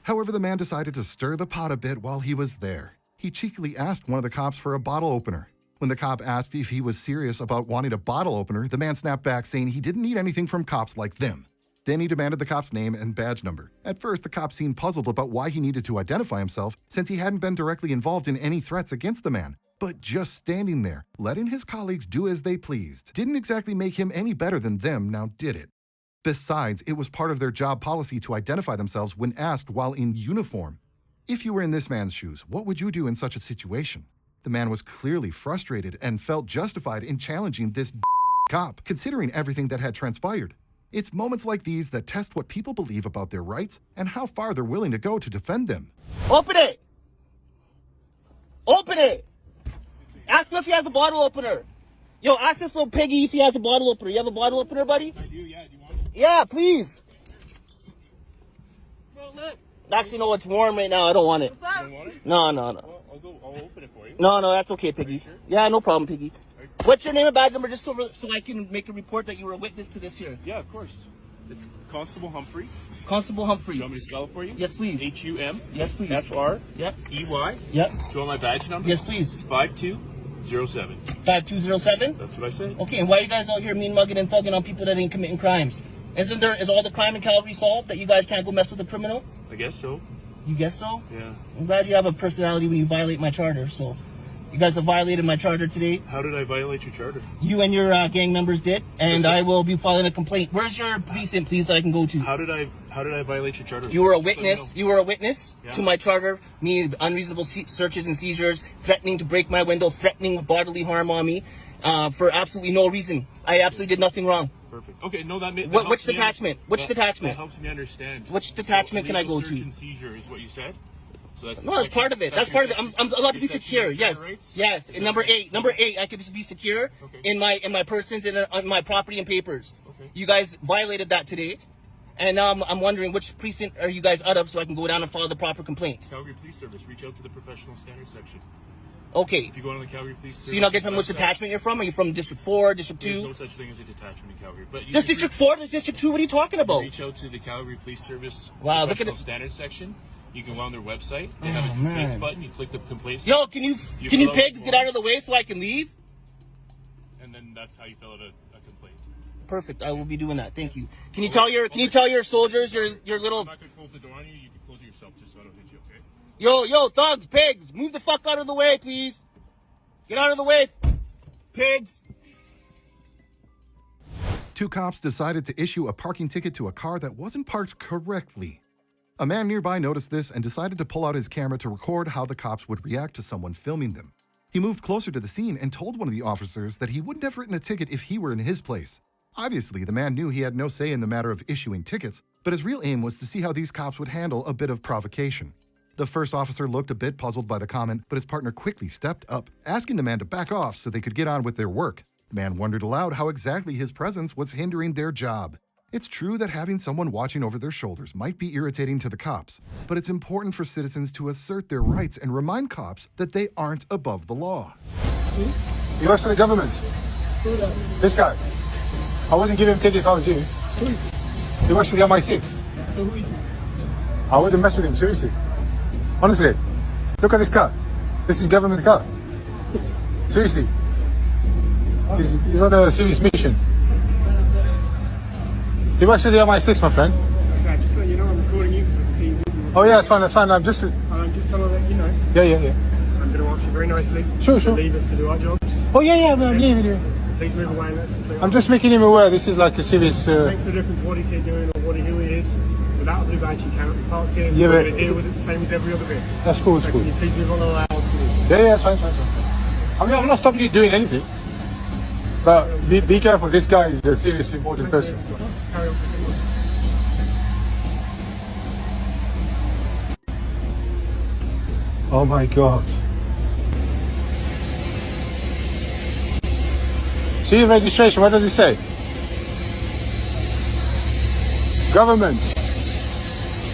However, the man decided to stir the pot a bit while he was there. He cheekily asked one of the cops for a bottle opener. When the cop asked if he was serious about wanting a bottle opener, the man snapped back saying he didn't need anything from cops like them. Then he demanded the cop's name and badge number. At first, the cop seemed puzzled about why he needed to identify himself since he hadn't been directly involved in any threats against the man. But just standing there, letting his colleagues do as they pleased, didn't exactly make him any better than them, now did it? Besides, it was part of their job policy to identify themselves when asked while in uniform. If you were in this man's shoes, what would you do in such a situation? The man was clearly frustrated and felt justified in challenging this cop, considering everything that had transpired. It's moments like these that test what people believe about their rights and how far they're willing to go to defend them. Open it! Open it! Ask him if he has a bottle opener. Yo, ask this little piggy if he has a bottle opener. You have a bottle opener, buddy? I do, yeah. Do you want it? Yeah, please. Well, look. Actually, no, it's warm right now. I don't want it. What's up? You don't want it? No. Well, I'll open it for you. No, that's okay, piggy. Sure? Yeah, no problem, piggy. What's your name and badge number just so I can make a report that you were a witness to this here? Yeah, of course. It's Constable Humphrey. Constable Humphrey. Do you want me to spell it for you? Yes, please. H-U-M. Yes, please. F-R. Yep. E-Y. Yep. Do you want my badge number? Yes, please. It's 5207. 5207? That's what I said. Okay, and why are you guys out here mean mugging and thugging on people that ain't committing crimes? Is all the crime in Calgary solved that you guys can't go mess with a criminal? I guess so. You guess so? Yeah. I'm glad you have a personality when you violate my charter, so... You guys have violated my charter today. How did I violate your charter? You and your gang members did, and I will be filing a complaint. Where's your precinct, please, that I can go to? How did I violate your charter? You were a witness. You were a witness Yeah. to my charter. Me unreasonable searches and seizures, threatening to break my window, threatening bodily harm on me, for absolutely no reason. I absolutely did nothing wrong. Perfect. Okay, no, that Which detachment? Which detachment? That helps me understand. Which detachment can I go Search to? and seizure is what you said. So that's No, that's part of it. That's part of it. I'm allowed to be secure. Yes, yes. Is And that number section? 8. Number 8. I can just be secure Okay. in my persons and on my property and papers. Okay. You guys violated that today, and now I'm wondering which precinct are you guys out of so I can go down and file the proper complaint. Calgary Police Service. Reach out to the professional standards section. Okay. If you go on the Calgary Police Service. So you're not getting which detachment you're from? Are you from District 4, District 2? There's no such thing as a detachment in Calgary. But There's District 4, there's District 2. What are you talking about? Reach out to the Calgary Police Service Wow, look at professional it. standards section. You can go on their website. They have a Oh, complaints man. button. You click the complaints. Yo, can you fill out pigs the get form, out of the way so I can leave? And then that's how you fill out a complaint. Perfect. I will be doing that. Thank you. Can you tell your soldiers your little I'm not gonna close the door on you. You can close it yourself just so I don't hit you. Okay? Yo, thugs, pigs, move the fuck out of the way, please. Get out of the way, pigs. 2 cops decided to issue a parking ticket to a car that wasn't parked correctly. A man nearby noticed this and decided to pull out his camera to record how the cops would react to someone filming them. He moved closer to the scene and told one of the officers that he wouldn't have written a ticket if he were in his place. Obviously, the man knew he had no say in the matter of issuing tickets, but his real aim was to see how these cops would handle a bit of provocation. The first officer looked a bit puzzled by the comment, but his partner quickly stepped up, asking the man to back off so they could get on with their work. The man wondered aloud how exactly his presence was hindering their job. It's true that having someone watching over their shoulders might be irritating to the cops, but it's important for citizens to assert their rights and remind cops that they aren't above the law. He works for the government. This guy. I wouldn't give him a ticket if I was you. He works for the MI6. I wouldn't mess with him, seriously. Honestly. Look at this car. This is government car. Seriously. He's on a serious mission. He works for the MI6, my friend. Okay, just let you know I'm recording you. Oh yeah, that's fine, that's fine. I'm just I'm just trying to let you know. Yeah. I'm going to ask you very nicely. Sure. To leave us to do our jobs. Oh yeah, I'm leaving you. Please move away and let's complete. I'm just making him aware this is like a serious... Makes no difference what he's here doing or who he is. Without a blue badge, you cannot be parked here. Yeah, We're but- going to deal with it the same as every other vehicle. That's cool, that's So cool. can you please move on and allow us to do so? Yeah, that's fine. I mean, I'm not stopping you doing anything. But be careful, this guy is a seriously important person. Carry on. Oh my God. See your registration, what does it say? Government.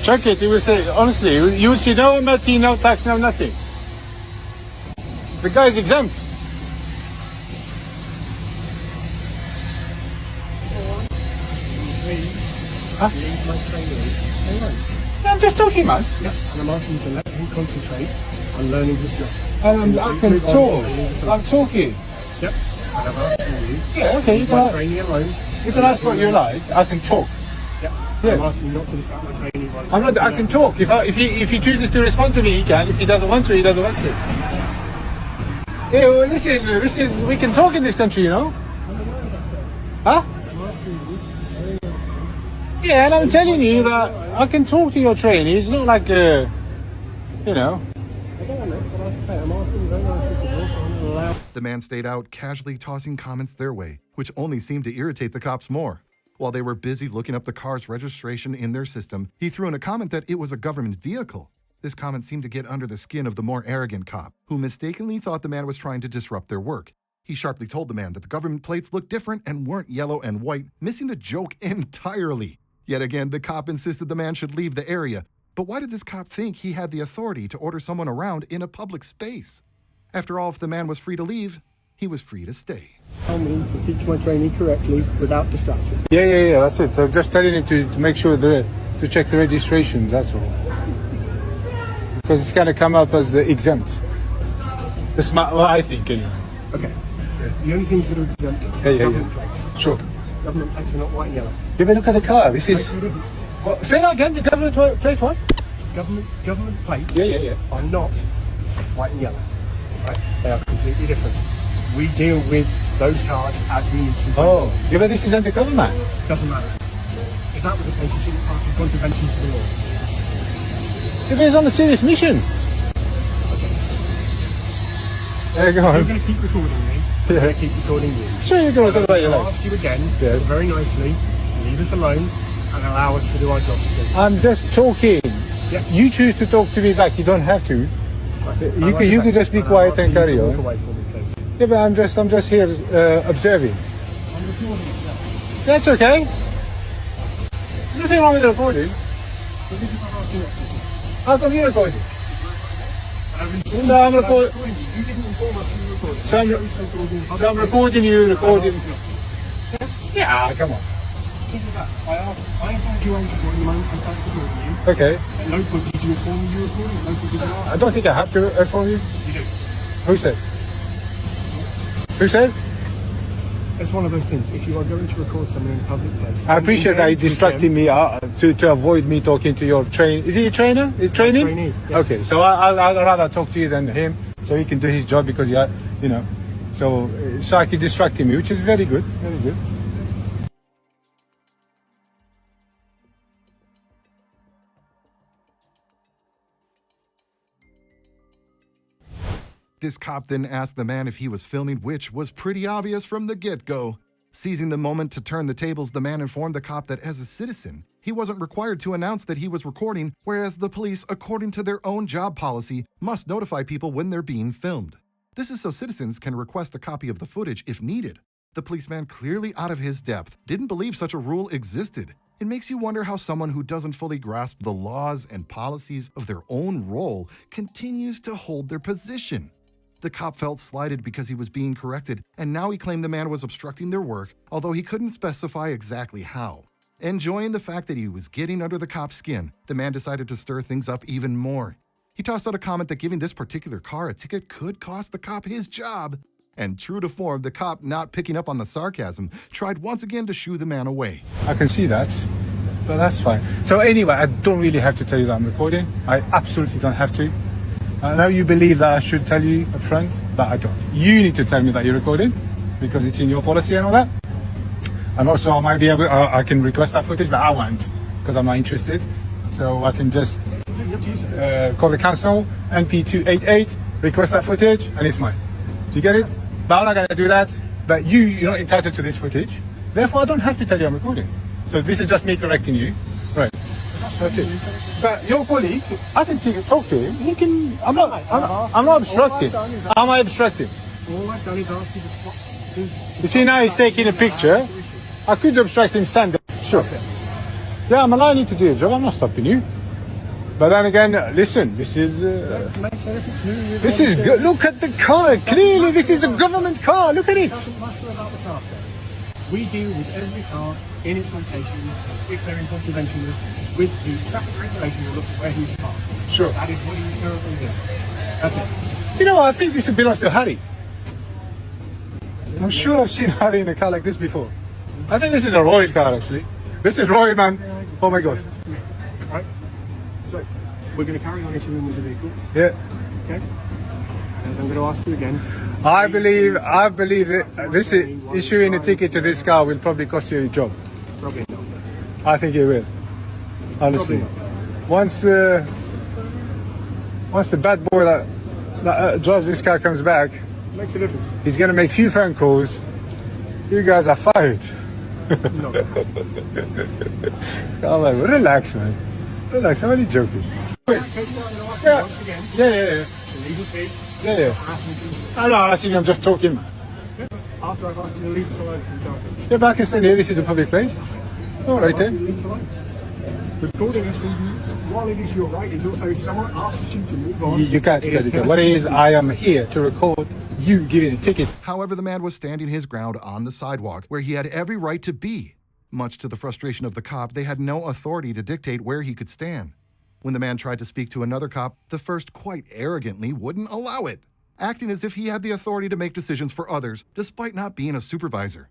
Check it, it will say, honestly, you will see no MLT, no tax, no nothing. The guy is exempt. Huh? Leave my trainee alone. I'm just talking, man. Yeah, and I'm asking you to let him concentrate on learning his job. I can talk. I'm talking. Yep. And I'm asking you. Yeah, okay, Leave my trainee alone. You can ask what you like. I can talk. Yep. Yeah. I'm asking you not to distract my trainee while he's I'm not. I talking can now. talk. If he chooses to respond to me, he can. If he doesn't want to, he doesn't want to. Yeah. Well, listen. We can talk in this country, you know. Huh? Yeah, and I'm telling you that I can talk to your trainee. It's not like, you know. I don't want it, but like I say, I'm asking you very nicely to walk on and allow. The man stayed out, casually tossing comments their way, which only seemed to irritate the cops more. While they were busy looking up the car's registration in their system, he threw in a comment that it was a government vehicle. This comment seemed to get under the skin of the more arrogant cop, who mistakenly thought the man was trying to disrupt their work. He sharply told the man that the government plates looked different and weren't yellow and white, missing the joke entirely. Yet again, the cop insisted the man should leave the area. But why did this cop think he had the authority to order someone around in a public space? After all, if the man was free to leave, he was free to stay. Tell me to teach my trainee correctly without distraction. Yeah. That's it. I'm just telling him to make sure to check the registrations. That's all. Because it's going to come up as exempt. That's what I think, anyway. Okay. The only things that are exempt are Yeah. government plates. Sure. Government plates are not white and yellow. Yeah, but look at the car. This is. What, say that again. The government plate what? Government plates Yeah. are not white and yellow. Right? They are completely different. We deal with those cars as we need to. Oh, yeah, but this is undercover, man. Doesn't matter. If that was the case, you shouldn't park in contravention to the law. Yeah, but he's on a serious mission. There you go. You're going to keep recording me. I'm going to keep recording you. Sure, you're going to go about your I'll life. ask you again, Yes. very nicely, leave us alone and allow us to do our jobs. I'm just talking. Yeah. You choose to talk to me back. You don't have to. Right. You can just be quiet and carry Walk on. away from me, please. Yeah, but I'm just here observing. I'm recording it now. That's okay. Nothing wrong with the recording. But this is what I'm asking you. How come you're recording? No, I'm recording. You didn't inform us you were recording. So I'm recording you, recording. Yeah, come on. I informed you I was recording the moment I started recording you. Okay. At no point did you inform me you were recording. At no point did you ask. I don't think I have to inform you. You do. Who says? Who says? It's one of those things. If you are going to record someone in a public place, I appreciate that you distracting me to avoid me talking to your train. Is he a trainer? Is training? Trainee, yes. Okay, so I'd rather talk to you than him, so he can do his job because you know, so I can distract him, which is very good, very good. This cop then asked the man if he was filming, which was pretty obvious from the get-go. Seizing the moment to turn the tables, the man informed the cop that as a citizen, he wasn't required to announce that he was recording, whereas the police, according to their own job policy, must notify people when they're being filmed. This is so citizens can request a copy of the footage if needed. The policeman, clearly out of his depth, didn't believe such a rule existed. It makes you wonder how someone who doesn't fully grasp the laws and policies of their own role continues to hold their position. The cop felt slighted because he was being corrected, and now he claimed the man was obstructing their work, although he couldn't specify exactly how. Enjoying the fact that he was getting under the cop's skin, the man decided to stir things up even more. He tossed out a comment that giving this particular car a ticket could cost the cop his job. And true to form, the cop, not picking up on the sarcasm, tried once again to shoo the man away. I can see that, but that's fine. So anyway, I don't really have to tell you that I'm recording. I absolutely don't have to. I know you believe that I should tell you up front, but I don't. You need to tell me that you're recording because it's in your policy and all that. And also, I might be able, I can request that footage, but I won't because I'm not interested. So I can just call the council, NP288, request that footage, and it's mine. Do you get it? But I'm not going to do that. But you're not entitled to this footage. Therefore, I don't have to tell you I'm recording. So this is just me correcting you. Right. That's it. But your colleague, I can talk to him. He can. I'm not obstructing. Am I obstructing? All I've done is ask you to stop. You see, now he's taking a picture. I could obstruct him standing. Sure. Yeah, I'm allowing you to do your job. I'm not stopping you. But then again, listen, this is good. Look at the car. Clearly, this is a government car. Look at it. It doesn't matter about the car, sir. We deal with every car in its location, if they're in contravention with the traffic regulation will look at where he's parked. Sure. That is what he's currently doing. That's it. You know what? I think this belongs to Harry. I'm sure I've seen Harry in a car like this before. I think this is a royal car, actually. This is royal, man. Oh my God. Right. So, we're going to carry on issuing with the vehicle. Yeah. Okay. As I'm going to ask you again. I believe that this issuing a ticket to this car will probably cost you your job. Probably not. I think it will. Honestly. Once the bad boy that drives this car comes back, makes a difference. He's going to make few phone calls. You guys are fired. No. Oh man, relax, man. Relax. I'm only joking. Yeah. I think I'm just talking, man. After I've asked you to leave the salon from time. Yeah, but I can stand here. This is a public place. All right then. Leave the salon. Recording us is, while it is your right, is also if someone asks you to move on. You can't. What it is, I am here to record you giving a ticket. However, the man was standing his ground on the sidewalk where he had every right to be. Much to the frustration of the cop, they had no authority to dictate where he could stand. When the man tried to speak to another cop, the first quite arrogantly wouldn't allow it, acting as if he had the authority to make decisions for others, despite not being a supervisor.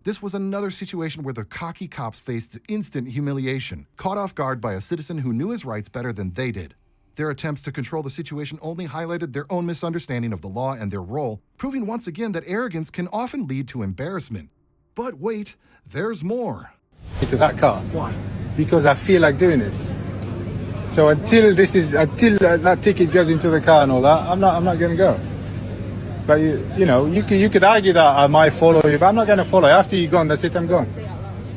This was another situation where the cocky cops faced instant humiliation, caught off guard by a citizen who knew his rights better than they did. Their attempts to control the situation only highlighted their own misunderstanding of the law and their role, proving once again that arrogance can often lead to embarrassment. But wait, there's more. To that car. Why? Because I feel like doing this. So until that ticket goes into the car and all that, I'm not going to go. But you could argue that I might follow you, but I'm not going to follow you. After you're gone, that's it. I'm gone.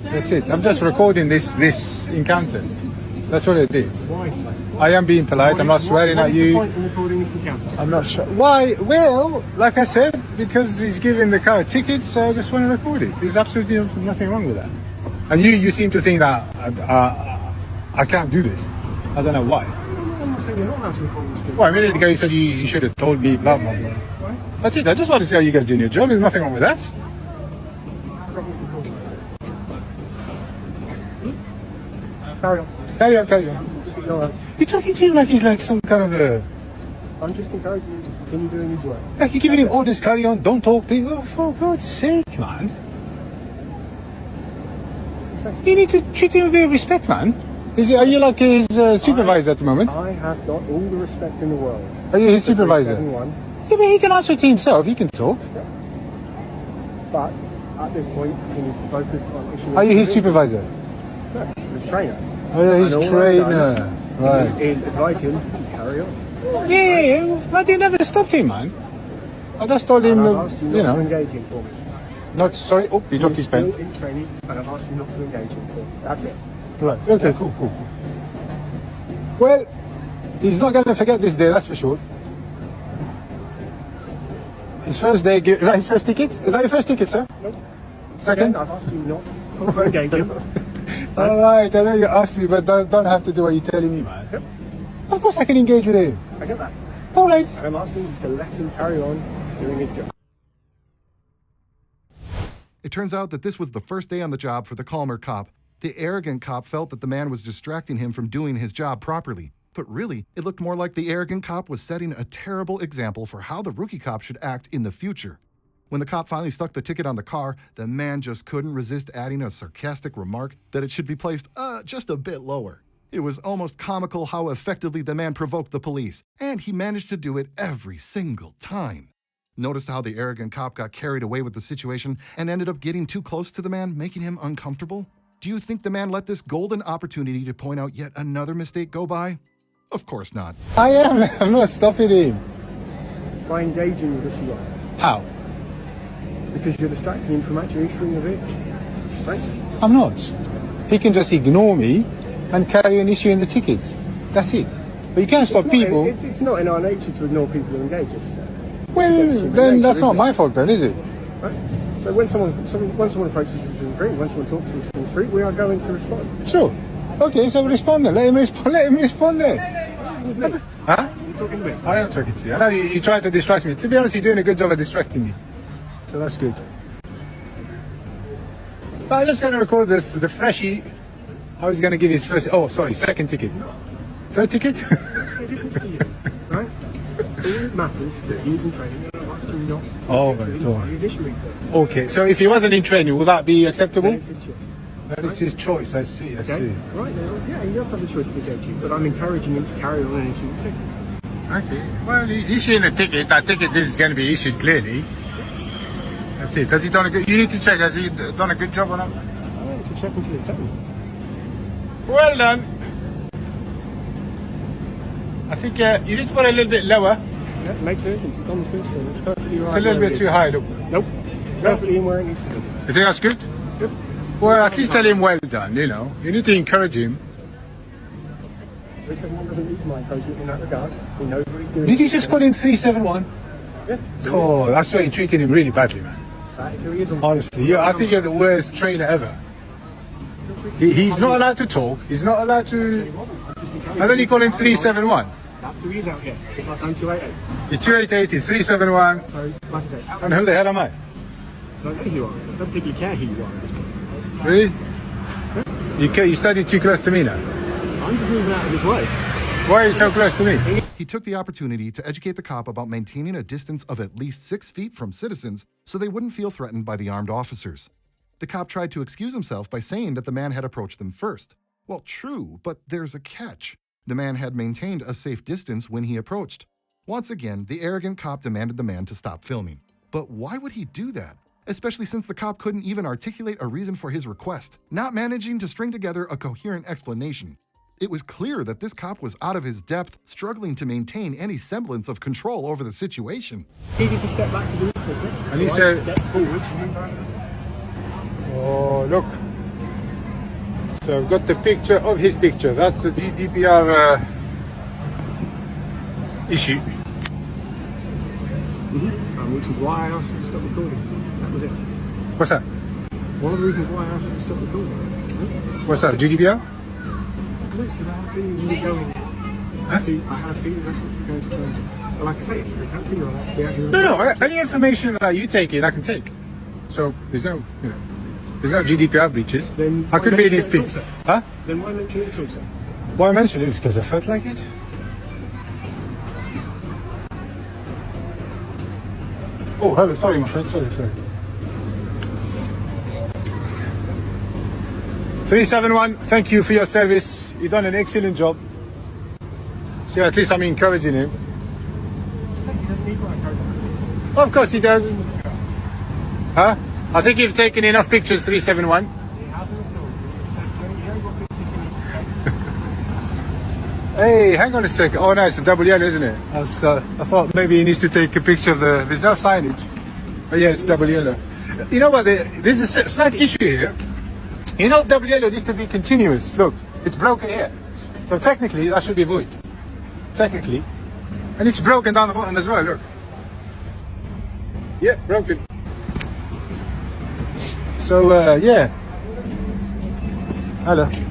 That's it. I'm just recording this encounter. That's what it is. Why, sir? I am being polite. I'm not swearing at you. What is the point in recording this encounter, sir? I'm not sure. Why? Well, like I said, because he's giving the car a ticket, so I just want to record it. There's absolutely nothing wrong with that. And you seem to think that I can't do this. I don't know why. I'm not saying you're not allowed to record this. Well, a minute ago you said you should have told me blah, blah, blah. That's it. I just want to see how you guys do your job. There's nothing wrong with that. Carry on. Carry on. You're talking to him like he's like some kind of a... I'm just encouraging him to continue doing his work. Like you're giving him orders, carry on, don't talk to him. Oh, for God's sake, man. You need to treat him with a bit of respect, man. Are you like his supervisor at the moment? I have got all the respect in the world. Are you his supervisor? Yeah, but he can answer to himself. He can talk. Yeah. But at this point, he needs to focus on issuing... Are you his supervisor? No, his trainer. Oh, yeah, his trainer. Right. Is advise him to carry on. Yeah. But you never stopped him, man. I just told him, I've asked you not to engage him for me. Not sorry. Oh, he dropped his pen. Still in training, and I've asked you not to engage him for me. That's it. Right. Okay. Cool. Well, he's not going to forget this day. That's for sure. His first day, is that his first ticket? Is that your first ticket, sir? Nope. Second? I've asked you not. Also engage him. Alright, I know you asked me, but don't have to do what you're telling me, man. Yep. Of course I can engage with him. I get that. Alright. And I'm asking you to let him carry on doing his job. It turns out that this was the first day on the job for the calmer cop. The arrogant cop felt that the man was distracting him from doing his job properly. But really, it looked more like the arrogant cop was setting a terrible example for how the rookie cop should act in the future. When the cop finally stuck the ticket on the car, the man just couldn't resist adding a sarcastic remark that it should be placed just a bit lower. It was almost comical how effectively the man provoked the police, and he managed to do it every single time. Notice how the arrogant cop got carried away with the situation and ended up getting too close to the man, making him uncomfortable? Do you think the man let this golden opportunity to point out yet another mistake go by? Of course not. I am. I'm not stopping him. By engaging with this you are. How? Because you're distracting him from actually issuing the vehicle. Right? I'm not. He can just ignore me and carry on issuing the tickets. That's it. But you can't stop people. It's not in our nature to ignore people who engage us. Well, then that's not my fault then, is it? Right? So when someone approaches us in the street, when someone talks to us in the street, we are going to respond. Sure. Okay, so respond then. Let him respond then. Huh? You're talking to me. I am talking to you. I know you're trying to distract me. To be honest, you're doing a good job of distracting me. So that's good. But I'm just going to record this, the freshie. How he's going to give his second ticket. Third ticket? What's the difference to you? Right? All it matters is that he's in training and I'm actually not. Oh my God. He's issuing. Okay, so if he wasn't in training, would that be acceptable? Then it's his choice. That is his choice, I see. Right now, yeah, he does have the choice to engage you, but I'm encouraging him to carry on and issue the ticket. Okay, well, he's issuing a ticket. That ticket this is going to be issued clearly. That's it. Has he done a good... You need to check, has he done a good job or not? I want to check until it's done. Well done. I think you need to put it a little bit lower. Yeah, it makes a difference. It's on the screen. It's perfectly right. It's a little bit too high, look. Nope. Perfectly in where it needs to be. You think that's good? Good. Well, at least tell him well done, you know. You need to encourage him. 371 doesn't need my encouragement in that regard. He knows what he's doing. Did you just call him 371? Yeah. Oh, that's why you treated him really badly, man. That is who he is. Honestly, I think you're the worst trainer ever. He's not allowed to talk. He's not allowed to... And then you call him 371. That's who he is out here. It's like I'm 288. You're 288, he's 371. So, like I say, And who the hell am I? I don't know who you are. I don't think you care who you are. Really? You studied too close to me now. I'm just moving out of his way. Why are you so close to me? He took the opportunity to educate the cop about maintaining a distance of at least 6 feet from citizens so they wouldn't feel threatened by the armed officers. The cop tried to excuse himself by saying that the man had approached them first. Well, true, but there's a catch. The man had maintained a safe distance when he approached. Once again, the arrogant cop demanded the man to stop filming. But why would he do that? Especially since the cop couldn't even articulate a reason for his request, not managing to string together a coherent explanation. It was clear that this cop was out of his depth, struggling to maintain any semblance of control over the situation. He needed to step back to do it. And he said... Step forward. Oh, look. So I've got the picture of his picture. That's the GDPR issue. Which is why I asked you to stop recording. That was it. What's that? One of the reasons why I asked you to stop recording. What's that, GDPR? Look, I had a feeling you were going. See, I had a feeling that's what you were going to do. But like I say, it's a free country. You're allowed to be out here. No, any information that you take in, I can take. So there's no, there's no GDPR breaches. Then I could be in his speech. Huh? Then why mention it also? Why mention it? Because I felt like it. Oh, hello, sorry, my friend, sorry. 371, thank you for your service. You've done an excellent job. So at least I'm encouraging him. He doesn't need my encouragement. Of course he does. Huh? I think you've taken enough pictures, 371. He hasn't at all. He knows what pictures he needs to take. Hey, hang on a second. Oh no, it's a double yellow, isn't it? I thought maybe he needs to take a picture of the... There's no signage. Oh yeah, it's double yellow. You know what, there's a slight issue here. You know, double yellow needs to be continuous. Look, it's broken here. So technically, that should be void. Technically. And it's broken down the bottom as well, look. Yeah, broken. So, yeah. Hello.